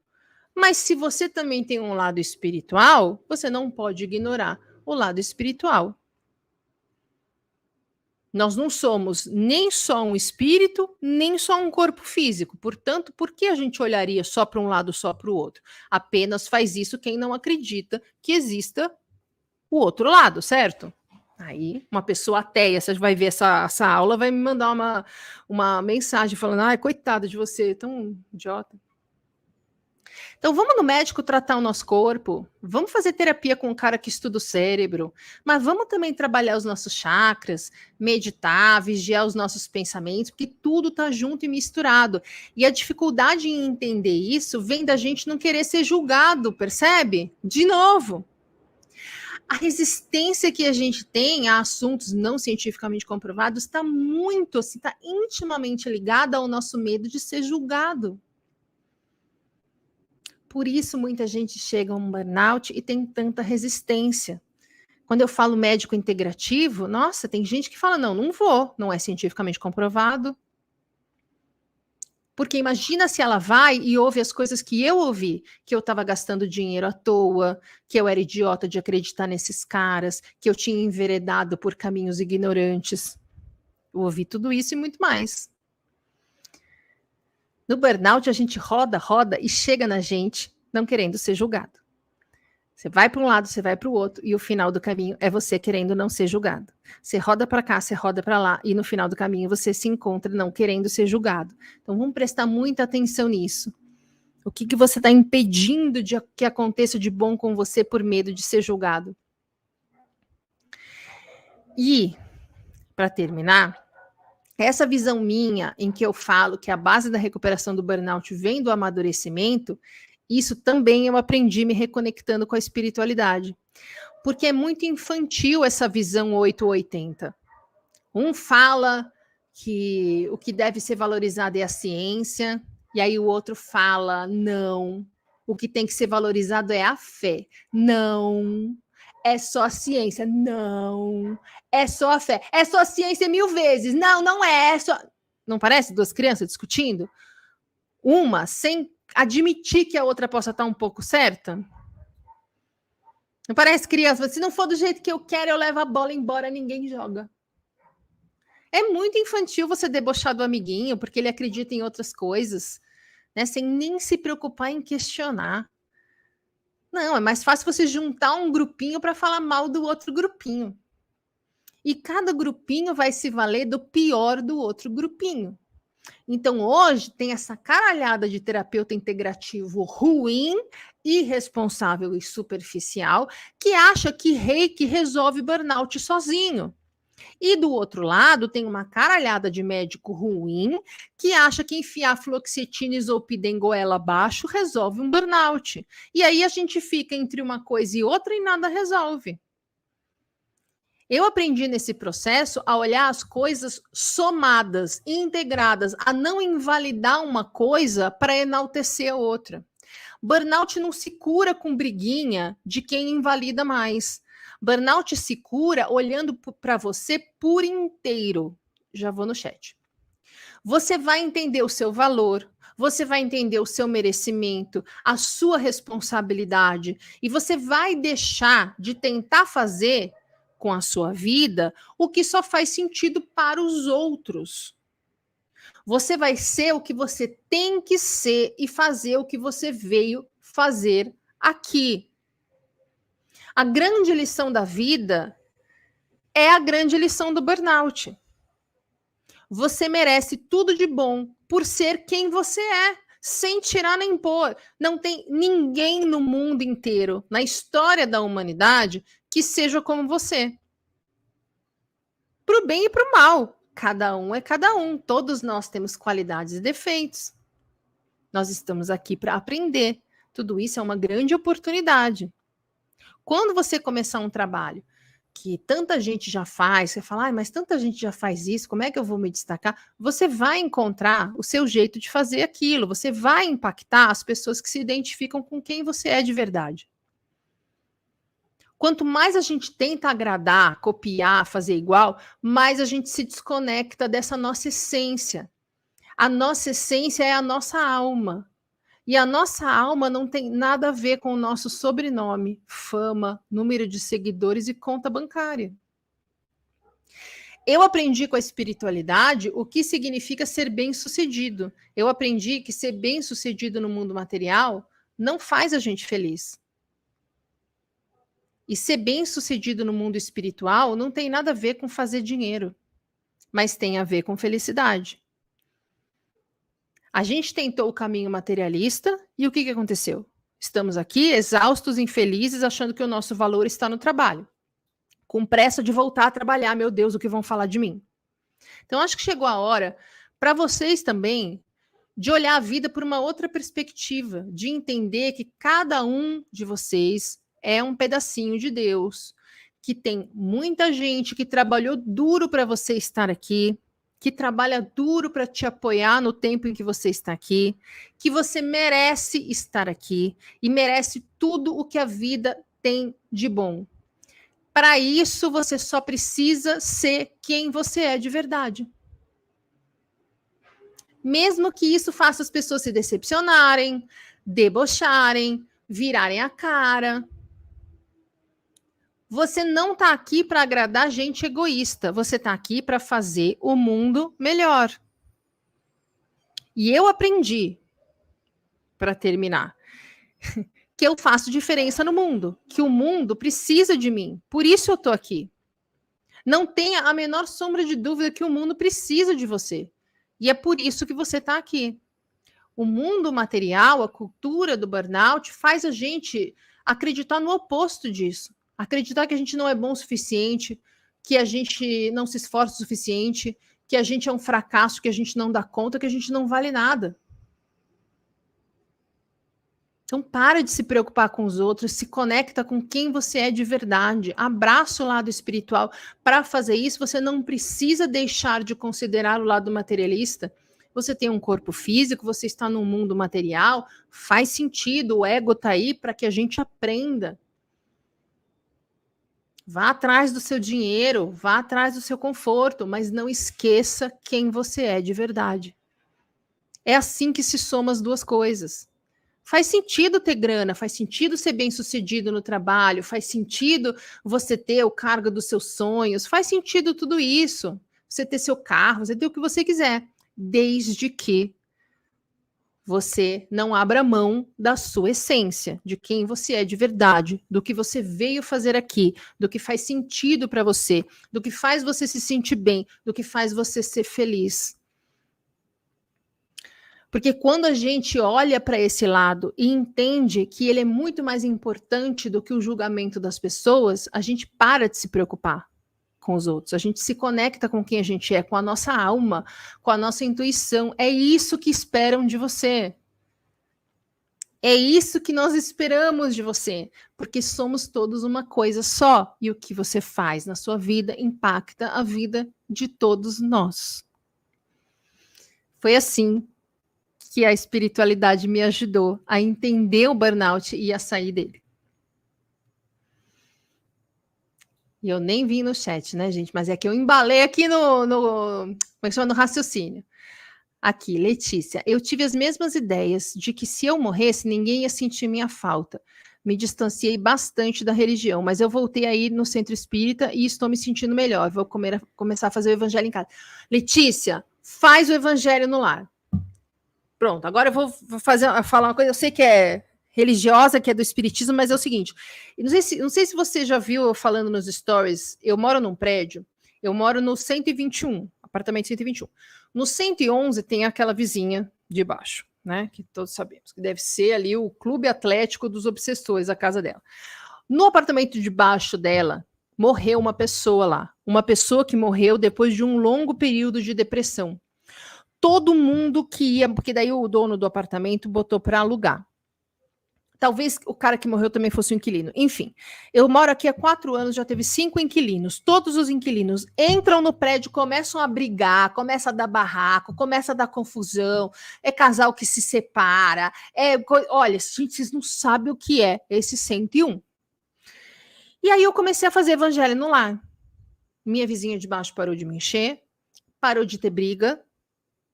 Mas se você também tem um lado espiritual, você não pode ignorar o lado espiritual. Nós não somos nem só um espírito, nem só um corpo físico. Portanto, por que a gente olharia só para um lado, só para o outro? Apenas faz isso quem não acredita que exista o outro lado, certo? Aí, uma pessoa ateia, você vai ver essa aula, vai me mandar uma mensagem falando: ai, coitada de você, tão idiota. Então, vamos no médico tratar o nosso corpo, vamos fazer terapia com um cara que estuda o cérebro, mas vamos também trabalhar os nossos chakras, meditar, vigiar os nossos pensamentos, porque tudo está junto e misturado. E a dificuldade em entender isso vem da gente não querer ser julgado, percebe? De novo. A resistência que a gente tem a assuntos não cientificamente comprovados está muito, está intimamente ligada ao nosso medo de ser julgado. Por isso, muita gente chega a um burnout e tem tanta resistência. Quando eu falo médico integrativo, nossa, tem gente que fala, não vou, não é cientificamente comprovado. Porque imagina se ela vai e ouve as coisas que eu ouvi, que eu estava gastando dinheiro à toa, que eu era idiota de acreditar nesses caras, que eu tinha enveredado por caminhos ignorantes. Eu ouvi tudo isso e muito mais. No burnout, a gente roda e chega na gente não querendo ser julgado. Você vai para um lado, você vai para o outro, e o final do caminho é você querendo não ser julgado. Você roda para cá, você roda para lá, e no final do caminho você se encontra não querendo ser julgado. Então vamos prestar muita atenção nisso. O que você está impedindo de que aconteça de bom com você por medo de ser julgado? E, para terminar, essa visão minha em que eu falo que a base da recuperação do burnout vem do amadurecimento, isso também eu aprendi me reconectando com a espiritualidade. Porque é muito infantil essa visão 880. Um fala que o que deve ser valorizado é a ciência, e aí o outro fala, não, o que tem que ser valorizado é a fé. Não, é só a ciência. Não, é só a fé. É só a ciência 1000 vezes. Não, não é só... Não parece duas crianças discutindo? Uma sem admitir que a outra possa estar um pouco certa? Não parece criança? Se não for do jeito que eu quero, eu levo a bola embora, ninguém joga. É muito infantil você debochar do amiguinho, porque ele acredita em outras coisas, né? Sem nem se preocupar em questionar. Não, é mais fácil você juntar um grupinho para falar mal do outro grupinho. E cada grupinho vai se valer do pior do outro grupinho. Então, hoje, tem essa caralhada de terapeuta integrativo ruim, irresponsável e superficial, que acha que reiki resolve burnout sozinho. E do outro lado, tem uma caralhada de médico ruim, que acha que enfiar fluoxetina, isopidem goela abaixo resolve um burnout. E aí a gente fica entre uma coisa e outra e nada resolve. Eu aprendi nesse processo a olhar as coisas somadas, integradas, a não invalidar uma coisa para enaltecer a outra. Burnout não se cura com briguinha de quem invalida mais. Burnout se cura olhando para você por inteiro. Já vou no chat. Você vai entender o seu valor, você vai entender o seu merecimento, a sua responsabilidade, e você vai deixar de tentar fazer com a sua vida o que só faz sentido para os outros. Você vai ser o que você tem que ser e fazer o que você veio fazer aqui. A grande lição da vida é a grande lição do burnout. Você merece tudo de bom por ser quem você é, sem tirar nem pôr. Não tem ninguém no mundo inteiro, na história da humanidade, que seja como você. Para o bem e para o mal. Cada um é cada um. Todos nós temos qualidades e defeitos. Nós estamos aqui para aprender. Tudo isso é uma grande oportunidade. Quando você começar um trabalho que tanta gente já faz, você fala, mas tanta gente já faz isso, como é que eu vou me destacar? Você vai encontrar o seu jeito de fazer aquilo, você vai impactar as pessoas que se identificam com quem você é de verdade. Quanto mais a gente tenta agradar, copiar, fazer igual, mais a gente se desconecta dessa nossa essência. A nossa essência é a nossa alma. E a nossa alma não tem nada a ver com o nosso sobrenome, fama, número de seguidores e conta bancária. Eu aprendi com a espiritualidade o que significa ser bem-sucedido. Eu aprendi que ser bem-sucedido no mundo material não faz a gente feliz. E ser bem-sucedido no mundo espiritual não tem nada a ver com fazer dinheiro, mas tem a ver com felicidade. A gente tentou o caminho materialista e o que aconteceu? Estamos aqui exaustos, infelizes, achando que o nosso valor está no trabalho. Com pressa de voltar a trabalhar, meu Deus, o que vão falar de mim? Então, acho que chegou a hora para vocês também de olhar a vida por uma outra perspectiva, de entender que cada um de vocês é um pedacinho de Deus, que tem muita gente que trabalhou duro para você estar aqui, que trabalha duro para te apoiar no tempo em que você está aqui, que você merece estar aqui e merece tudo o que a vida tem de bom. Para isso, você só precisa ser quem você é de verdade. Mesmo que isso faça as pessoas se decepcionarem, debocharem, virarem a cara. Você não está aqui para agradar gente egoísta. Você está aqui para fazer o mundo melhor. E eu aprendi, para terminar, que eu faço diferença no mundo, que o mundo precisa de mim. Por isso eu estou aqui. Não tenha a menor sombra de dúvida que o mundo precisa de você. E é por isso que você está aqui. O mundo material, a cultura do burnout, faz a gente acreditar no oposto disso. Acreditar que a gente não é bom o suficiente, que a gente não se esforça o suficiente, que a gente é um fracasso, que a gente não dá conta, que a gente não vale nada. Então, para de se preocupar com os outros, se conecta com quem você é de verdade. Abraça o lado espiritual. Para fazer isso, você não precisa deixar de considerar o lado materialista. Você tem um corpo físico, você está num mundo material, faz sentido, o ego está aí para que a gente aprenda. Vá atrás do seu dinheiro, vá atrás do seu conforto, mas não esqueça quem você é de verdade. É assim que se soma as duas coisas. Faz sentido ter grana, faz sentido ser bem-sucedido no trabalho, faz sentido você ter o cargo dos seus sonhos, faz sentido tudo isso. Você ter seu carro, você ter o que você quiser, desde que você não abra mão da sua essência, de quem você é de verdade, do que você veio fazer aqui, do que faz sentido para você, do que faz você se sentir bem, do que faz você ser feliz. Porque quando a gente olha para esse lado e entende que ele é muito mais importante do que o julgamento das pessoas, a gente para de se preocupar com os outros. A gente se conecta com quem a gente é, com a nossa alma, com a nossa intuição. É isso que esperam de você. É isso que nós esperamos de você, porque somos todos uma coisa só. E o que você faz na sua vida impacta a vida de todos nós. Foi assim que a espiritualidade me ajudou a entender o burnout e a sair dele. E eu nem vim no chat, né, gente? Mas é que eu embalei aqui como é que chama? No raciocínio. Aqui, Letícia. Eu tive as mesmas ideias de que se eu morresse, ninguém ia sentir minha falta. Me distanciei bastante da religião, mas eu voltei aí no centro espírita e estou me sentindo melhor. Vou começar a fazer o evangelho em casa. Letícia, faz o evangelho no lar. Pronto, agora eu vou falar uma coisa, eu sei que é religiosa, que é do espiritismo, mas é o seguinte, não sei se você já viu eu falando nos stories, eu moro num prédio, eu moro no 121, apartamento 121. No 111 tem aquela vizinha de baixo, né, que todos sabemos, que deve ser ali o Clube Atlético dos Obsessores, a casa dela. No apartamento de baixo dela, morreu uma pessoa lá, uma pessoa que morreu depois de um longo período de depressão. Todo mundo que ia, porque daí o dono do apartamento botou para alugar. Talvez o cara que morreu também fosse um inquilino. Enfim, eu moro aqui há 4 anos, já teve 5 inquilinos. Todos os inquilinos entram no prédio, começam a brigar, começa a dar barraco, começa a dar confusão. É casal que se separa. Olha, gente, vocês não sabem o que é esse 101. E aí eu comecei a fazer evangelho no lar. Minha vizinha de baixo parou de me encher, parou de ter briga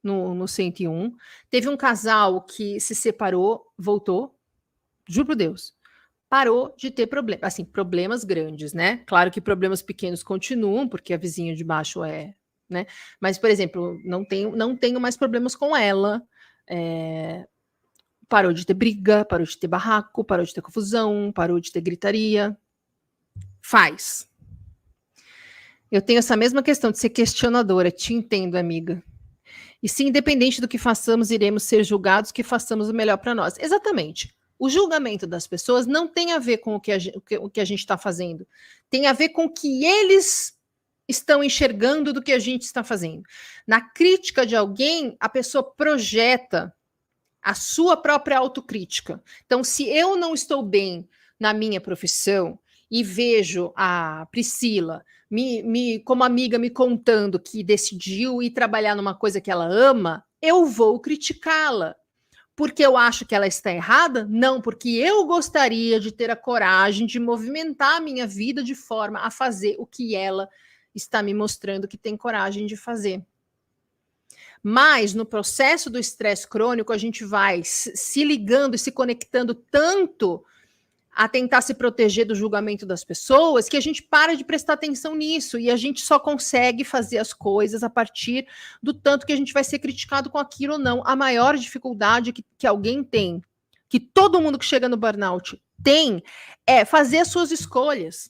no 101. Teve um casal que se separou, voltou, juro por Deus. Parou de ter problemas, assim, problemas grandes, né? Claro que problemas pequenos continuam, porque a vizinha de baixo é, né? Mas, por exemplo, não tenho mais problemas com ela. Parou de ter briga, parou de ter barraco, parou de ter confusão, parou de ter gritaria. Faz. Eu tenho essa mesma questão de ser questionadora, te entendo, amiga. E se independente do que façamos, iremos ser julgados, que façamos o melhor para nós. Exatamente. O julgamento das pessoas não tem a ver com o que a gente está fazendo. Tem a ver com o que eles estão enxergando do que a gente está fazendo. Na crítica de alguém, a pessoa projeta a sua própria autocrítica. Então, se eu não estou bem na minha profissão e vejo a Priscila como amiga me contando que decidiu ir trabalhar numa coisa que ela ama, eu vou criticá-la. Porque eu acho que ela está errada? Não, porque eu gostaria de ter a coragem de movimentar a minha vida de forma a fazer o que ela está me mostrando que tem coragem de fazer. Mas no processo do estresse crônico, a gente vai se ligando e se conectando tanto a tentar se proteger do julgamento das pessoas, que a gente para de prestar atenção nisso e a gente só consegue fazer as coisas a partir do tanto que a gente vai ser criticado com aquilo ou não. A maior dificuldade que alguém tem, que todo mundo que chega no burnout tem, é fazer as suas escolhas.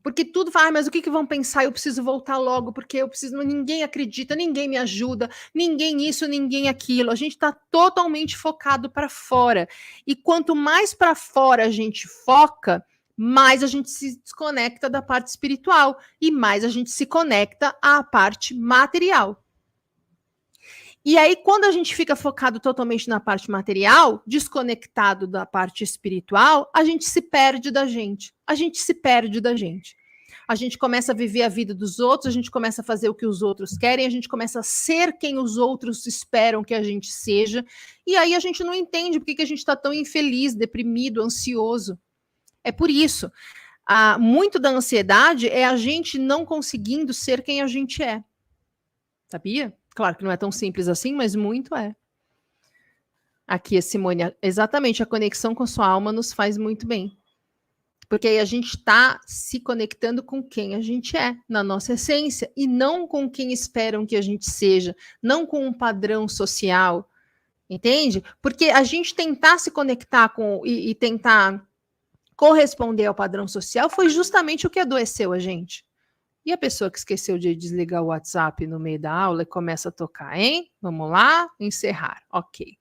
Porque tudo fala, mas o que vão pensar? Eu preciso voltar logo, porque eu preciso. Ninguém acredita, ninguém me ajuda, ninguém isso, ninguém aquilo. A gente está totalmente focado para fora. E quanto mais para fora a gente foca, mais a gente se desconecta da parte espiritual e mais a gente se conecta à parte material. E aí, quando a gente fica focado totalmente na parte material, desconectado da parte espiritual, a gente se perde da gente. A gente se perde da gente. A gente começa a viver a vida dos outros, a gente começa a fazer o que os outros querem, a gente começa a ser quem os outros esperam que a gente seja. E aí a gente não entende por que a gente está tão infeliz, deprimido, ansioso. É por isso. Muito da ansiedade é a gente não conseguindo ser quem a gente é. Sabia? Claro que não é tão simples assim, mas muito é. Aqui, a Simone, exatamente, a conexão com sua alma nos faz muito bem. Porque aí a gente está se conectando com quem a gente é, na nossa essência, e não com quem esperam que a gente seja, não com um padrão social, entende? Porque a gente tentar se conectar com e tentar corresponder ao padrão social foi justamente o que adoeceu a gente. E a pessoa que esqueceu de desligar o WhatsApp no meio da aula e começa a tocar, hein? Vamos lá, encerrar. Ok.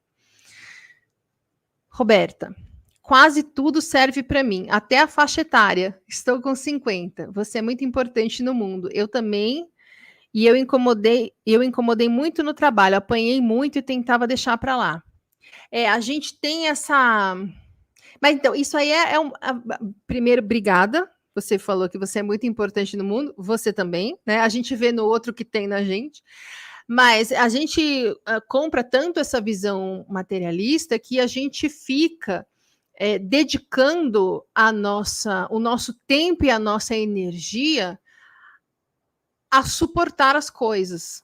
Roberta, quase tudo serve para mim, até a faixa etária. Estou com 50. Você é muito importante no mundo. Eu também. E eu incomodei muito no trabalho, apanhei muito e tentava deixar para lá. A gente tem essa. Mas então, isso aí primeiro, obrigada. Você falou que você é muito importante no mundo, você também, né? A gente vê no outro que tem na gente, mas a gente compra tanto essa visão materialista que a gente fica dedicando o nosso tempo e a nossa energia a suportar as coisas.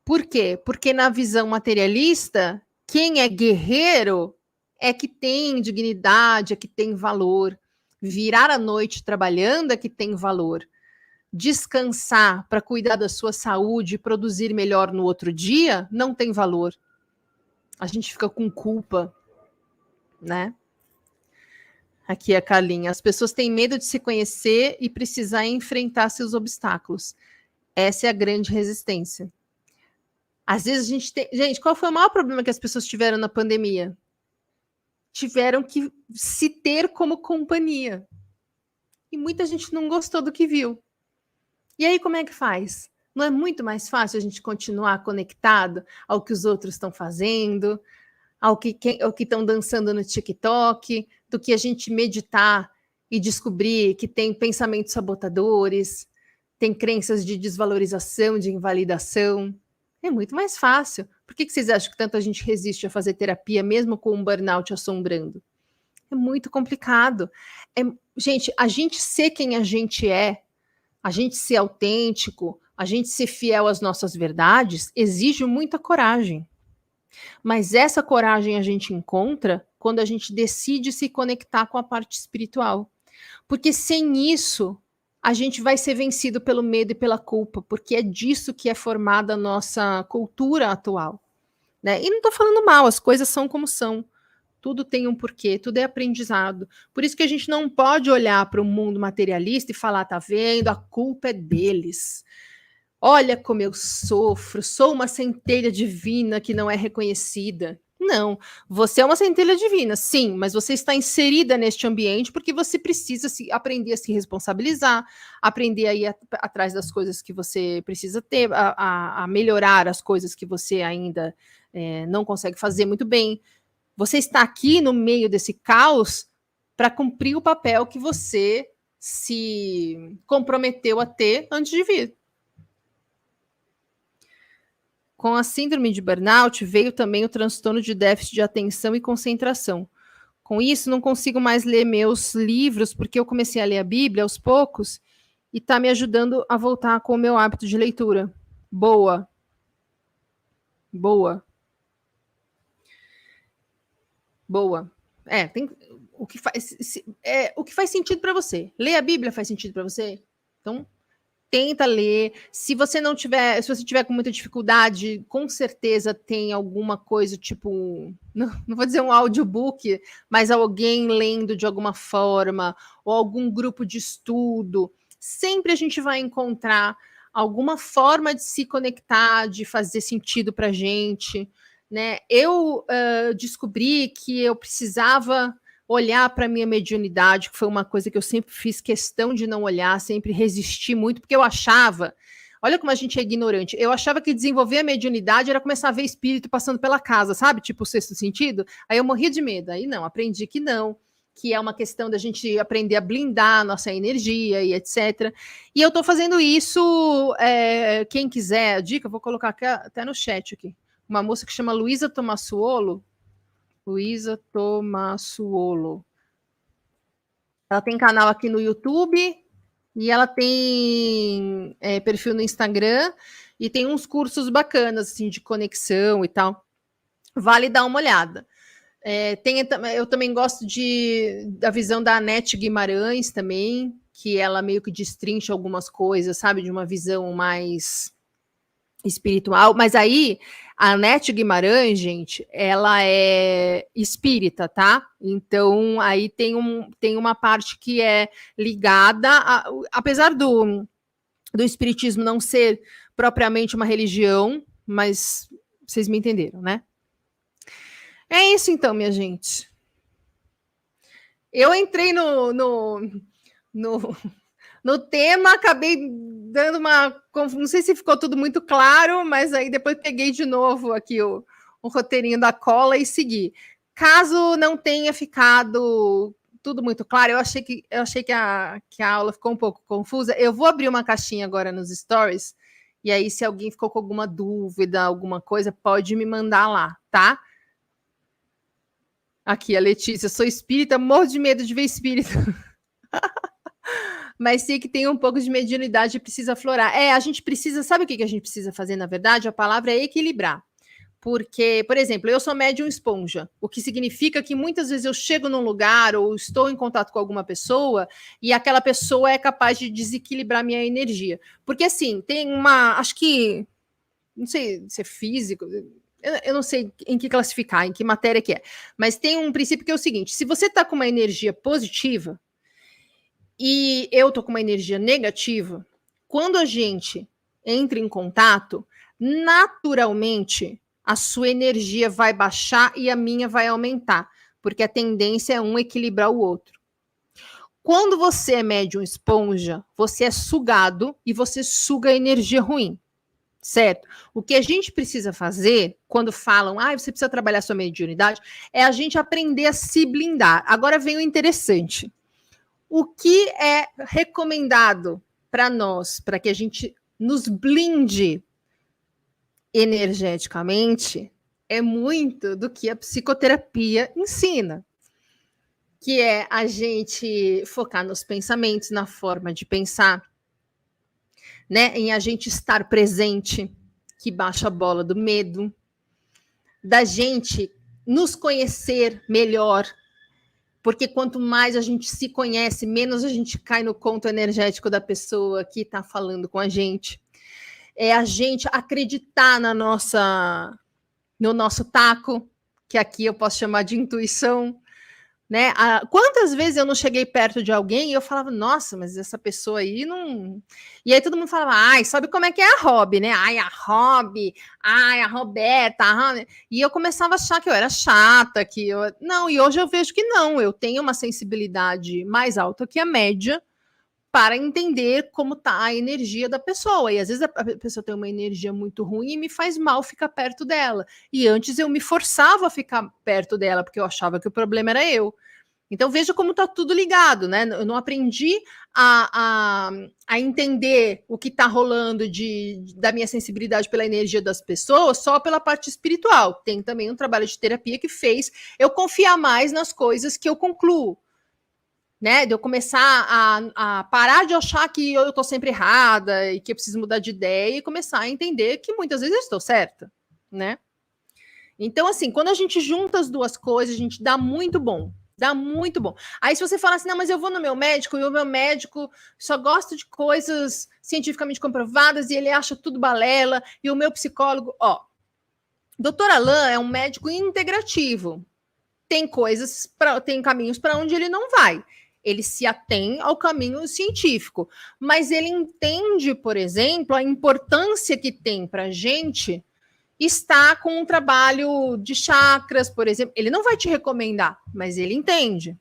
Por quê? Porque na visão materialista, quem é guerreiro é que tem dignidade, é que tem valor. Virar a noite trabalhando é que tem valor. Descansar para cuidar da sua saúde e produzir melhor no outro dia não tem valor. A gente fica com culpa, né? Aqui é a Carlinha. As pessoas têm medo de se conhecer e precisar enfrentar seus obstáculos. Essa é a grande resistência. Às vezes a gente tem... Gente, qual foi o maior problema que as pessoas tiveram na pandemia? Tiveram que se ter como companhia. E muita gente não gostou do que viu. E aí, como é que faz? Não é muito mais fácil a gente continuar conectado ao que os outros estão fazendo, ao que estão dançando no TikTok, do que a gente meditar e descobrir que tem pensamentos sabotadores, tem crenças de desvalorização, de invalidação. É muito mais fácil. Por que vocês acham que tanta gente resiste a fazer terapia, mesmo com um burnout assombrando? É muito complicado. Gente, a gente ser quem a gente ser autêntico, a gente ser fiel às nossas verdades, exige muita coragem. Mas essa coragem a gente encontra quando a gente decide se conectar com a parte espiritual. Porque sem isso, a gente vai ser vencido pelo medo e pela culpa, porque é disso que é formada a nossa cultura atual. Né? E não estou falando mal, as coisas são como são. Tudo tem um porquê, tudo é aprendizado. Por isso que a gente não pode olhar para o mundo materialista e falar, tá vendo, a culpa é deles. Olha como eu sofro, sou uma centelha divina que não é reconhecida. Não, você é uma centelha divina, sim, mas você está inserida neste ambiente porque você precisa aprender a se responsabilizar, aprender a ir atrás das coisas que você precisa ter, a melhorar as coisas que você ainda não consegue fazer muito bem. Você está aqui no meio desse caos para cumprir o papel que você se comprometeu a ter antes de vir. Com a síndrome de burnout veio também o transtorno de déficit de atenção e concentração. Com isso, não consigo mais ler meus livros, porque eu comecei a ler a Bíblia aos poucos e está me ajudando a voltar com o meu hábito de leitura. Boa. Boa. Boa. Tem o que faz sentido para você. Ler a Bíblia faz sentido para você? Então, tenta ler. Se você tiver com muita dificuldade, com certeza tem alguma coisa, tipo, não vou dizer um audiobook, mas alguém lendo de alguma forma, ou algum grupo de estudo. Sempre a gente vai encontrar alguma forma de se conectar, de fazer sentido para a gente. Né? Eu descobri que eu precisava olhar para a minha mediunidade, que foi uma coisa que eu sempre fiz questão de não olhar, sempre resisti muito, porque eu achava, olha como a gente é ignorante, eu achava que desenvolver a mediunidade era começar a ver espírito passando pela casa, sabe? Tipo o sexto sentido. Aí eu morria de medo, aí não, aprendi que não, que é uma questão da gente aprender a blindar a nossa energia e etc. E eu estou fazendo isso, quem quiser, a dica, eu vou colocar até no chat aqui. Uma moça que chama Luísa Tomassuolo. Ela tem canal aqui no YouTube e ela tem perfil no Instagram e tem uns cursos bacanas assim, de conexão e tal. Vale dar uma olhada. Eu também gosto da visão da Anete Guimarães também, que ela meio que destrincha algumas coisas, sabe? De uma visão mais espiritual, mas aí a Anete Guimarães, gente, ela é espírita, tá? Então aí tem uma parte que é ligada, apesar do espiritismo não ser propriamente uma religião, mas vocês me entenderam, né? É isso então, minha gente. Eu entrei no tema, acabei dando uma... Não sei se ficou tudo muito claro, mas aí depois peguei de novo aqui o roteirinho da cola e segui. Caso não tenha ficado tudo muito claro, eu achei que a aula ficou um pouco confusa. Eu vou abrir uma caixinha agora nos stories, e aí se alguém ficou com alguma dúvida, alguma coisa, pode me mandar lá, tá? Aqui, a Letícia, sou espírita, morro de medo de ver espírito. Mas sei que tem um pouco de mediunidade e precisa aflorar. A gente precisa, sabe o que a gente precisa fazer, na verdade? A palavra é equilibrar. Porque, por exemplo, eu sou médium esponja, o que significa que muitas vezes eu chego num lugar ou estou em contato com alguma pessoa e aquela pessoa é capaz de desequilibrar minha energia. Porque, assim, tem acho que, não sei se é físico, eu não sei em que classificar, em que matéria que é, mas tem um princípio que é o seguinte: se você está com uma energia positiva, e eu tô com uma energia negativa, quando a gente entra em contato, naturalmente a sua energia vai baixar e a minha vai aumentar, porque a tendência é um equilibrar o outro. Quando você é médium esponja, você é sugado e você suga a energia ruim, certo? O que a gente precisa fazer, quando falam, você precisa trabalhar sua mediunidade, é a gente aprender a se blindar. Agora vem o interessante. O que é recomendado para nós, para que a gente nos blinde energeticamente, é muito do que a psicoterapia ensina. que é a gente focar nos pensamentos, na forma de pensar, né? Em a gente estar presente, que baixa a bola do medo, da gente nos conhecer melhor, porque quanto mais a gente se conhece, menos a gente cai no conto energético da pessoa que está falando com a gente. É a gente acreditar no nosso taco, que aqui eu posso chamar de intuição, né? Quantas vezes eu não cheguei perto de alguém e eu falava, nossa, mas essa pessoa aí não. E aí todo mundo falava, ai, sabe como é que é a Rob, né? Ai, a Rob, ai, a Roberta. E eu começava a achar que eu era chata, que eu. Não, e hoje eu vejo que não, eu tenho uma sensibilidade mais alta que a média para entender como está a energia da pessoa. E às vezes a pessoa tem uma energia muito ruim e me faz mal ficar perto dela. E antes eu me forçava a ficar perto dela, porque eu achava que o problema era eu. Então veja como está tudo ligado, né? Eu não aprendi a entender o que está rolando da minha sensibilidade pela energia das pessoas só pela parte espiritual. Tem também um trabalho de terapia que fez eu confiar mais nas coisas que eu concluo. Né, de eu começar a parar de achar que eu estou sempre errada e que eu preciso mudar de ideia e começar a entender que muitas vezes eu estou certa, né? Então, assim, quando a gente junta as duas coisas, a gente dá muito bom. Dá muito bom. Aí, se você fala assim, não, mas eu vou no meu médico e o meu médico só gosta de coisas cientificamente comprovadas e ele acha tudo balela, e o meu psicólogo, ó, Dr. Alain é um médico integrativo. Tem tem caminhos para onde ele não vai. Ele se atém ao caminho científico, mas ele entende, por exemplo, a importância que tem para a gente estar com um trabalho de chakras, por exemplo. Ele não vai te recomendar, mas ele entende.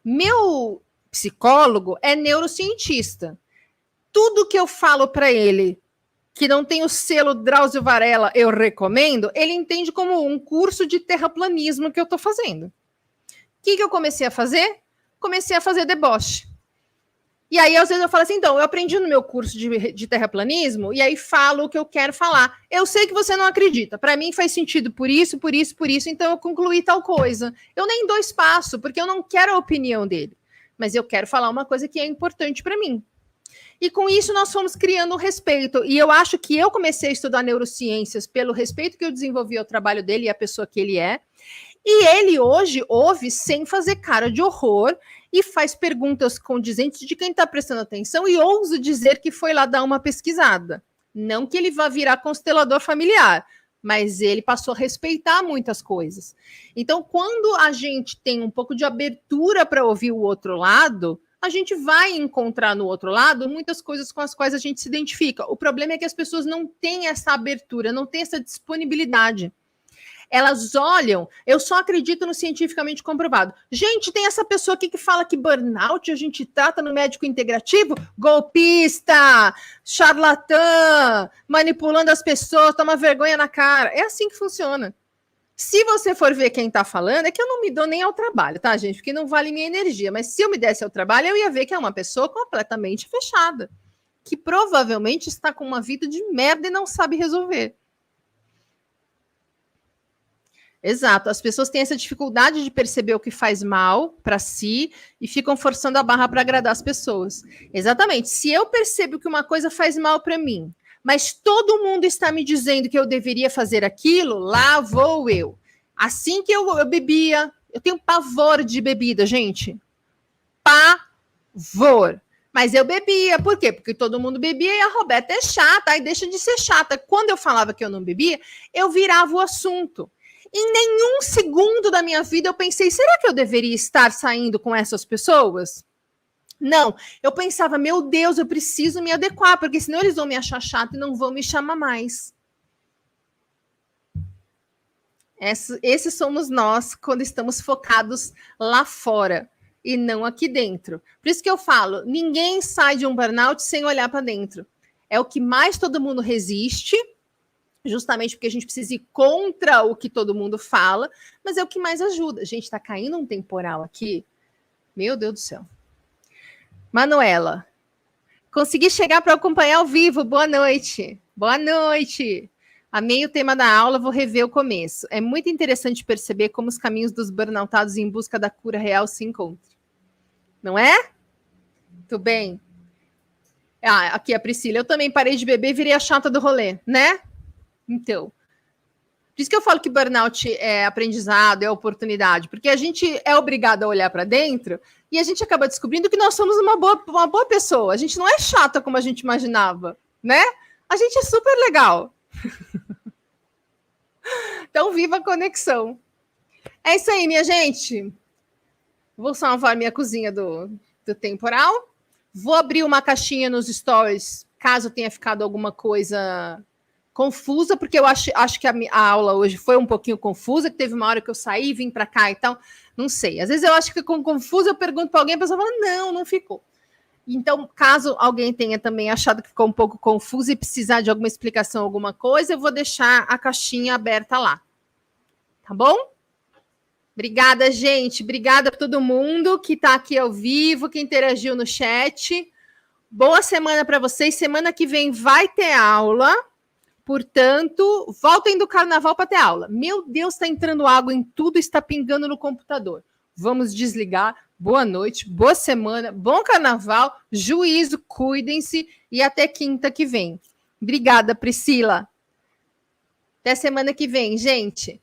Meu psicólogo é neurocientista. Tudo que eu falo para ele que não tem o selo Drauzio Varela, eu recomendo, ele entende como um curso de terraplanismo que eu estou fazendo. O que eu comecei a fazer? Comecei a fazer deboche. E aí, às vezes, eu falo assim, então, eu aprendi no meu curso de terraplanismo, e aí falo o que eu quero falar. Eu sei que você não acredita. Para mim faz sentido por isso, então eu concluí tal coisa. Eu nem dou espaço, porque eu não quero a opinião dele. Mas eu quero falar uma coisa que é importante para mim. E com isso nós fomos criando um respeito. E eu acho que eu comecei a estudar neurociências pelo respeito que eu desenvolvi ao trabalho dele e à pessoa que ele é. E ele hoje ouve sem fazer cara de horror e faz perguntas condizentes de quem está prestando atenção e ouso dizer que foi lá dar uma pesquisada. Não que ele vá virar constelador familiar, mas ele passou a respeitar muitas coisas. Então, quando a gente tem um pouco de abertura para ouvir o outro lado, a gente vai encontrar no outro lado muitas coisas com as quais a gente se identifica. O problema é que as pessoas não têm essa abertura, não têm essa disponibilidade. Elas olham, eu só acredito no cientificamente comprovado. Gente, tem essa pessoa aqui que fala que burnout a gente trata no médico integrativo, golpista, charlatã, manipulando as pessoas, toma vergonha na cara. É assim que funciona. Se você for ver quem está falando, é que eu não me dou nem ao trabalho, tá, gente? Porque não vale minha energia. Mas se eu me desse ao trabalho, eu ia ver que é uma pessoa completamente fechada, que provavelmente está com uma vida de merda e não sabe resolver. Exato. As pessoas têm essa dificuldade de perceber o que faz mal para si e ficam forçando a barra para agradar as pessoas. Exatamente. Se eu percebo que uma coisa faz mal para mim, mas todo mundo está me dizendo que eu deveria fazer aquilo, lá vou eu. Assim que eu bebia, eu tenho pavor de bebida, gente. Pavor. Mas eu bebia, por quê? Porque todo mundo bebia e a Roberta é chata, aí deixa de ser chata. Quando eu falava que eu não bebia, eu virava o assunto. Em nenhum segundo da minha vida eu pensei, será que eu deveria estar saindo com essas pessoas? Não, eu pensava, meu Deus, eu preciso me adequar, porque senão eles vão me achar chata e não vão me chamar mais. Esses somos nós quando estamos focados lá fora e não aqui dentro. Por isso que eu falo, ninguém sai de um burnout sem olhar para dentro. É o que mais todo mundo resiste, justamente porque a gente precisa ir contra o que todo mundo fala, mas é o que mais ajuda. Gente, está caindo um temporal aqui. Meu Deus do céu. Manuela, consegui chegar para acompanhar ao vivo. Boa noite. Boa noite. Amei o tema da aula, vou rever o começo. É muito interessante perceber como os caminhos dos burnoutados em busca da cura real se encontram. Não é? Muito bem. Ah, aqui a Priscila. Eu também parei de beber e virei a chata do rolê, né? Então. Por isso que eu falo que burnout é aprendizado, é oportunidade. Porque a gente é obrigado a olhar para dentro e a gente acaba descobrindo que nós somos uma boa pessoa. A gente não é chata como a gente imaginava, né? A gente é super legal. Então, viva a conexão. É isso aí, minha gente. Vou salvar minha cozinha do temporal. Vou abrir uma caixinha nos stories, caso tenha ficado alguma coisa confusa, porque eu acho que a aula hoje foi um pouquinho confusa, que teve uma hora que eu saí, vim para cá e tal. Não sei. Às vezes eu acho que ficou confusa, eu pergunto para alguém, a pessoa fala, não ficou. Então, caso alguém tenha também achado que ficou um pouco confuso e precisar de alguma explicação, alguma coisa, eu vou deixar a caixinha aberta lá. Tá bom? Obrigada, gente. Obrigada a todo mundo que está aqui ao vivo, que interagiu no chat. Boa semana para vocês. Semana que vem vai ter aula. Portanto, voltem do carnaval para ter aula. Meu Deus, está entrando água em tudo, está pingando no computador. Vamos desligar. Boa noite, boa semana, bom carnaval, juízo, cuidem-se e até quinta que vem. Obrigada, Priscila. Até semana que vem, gente.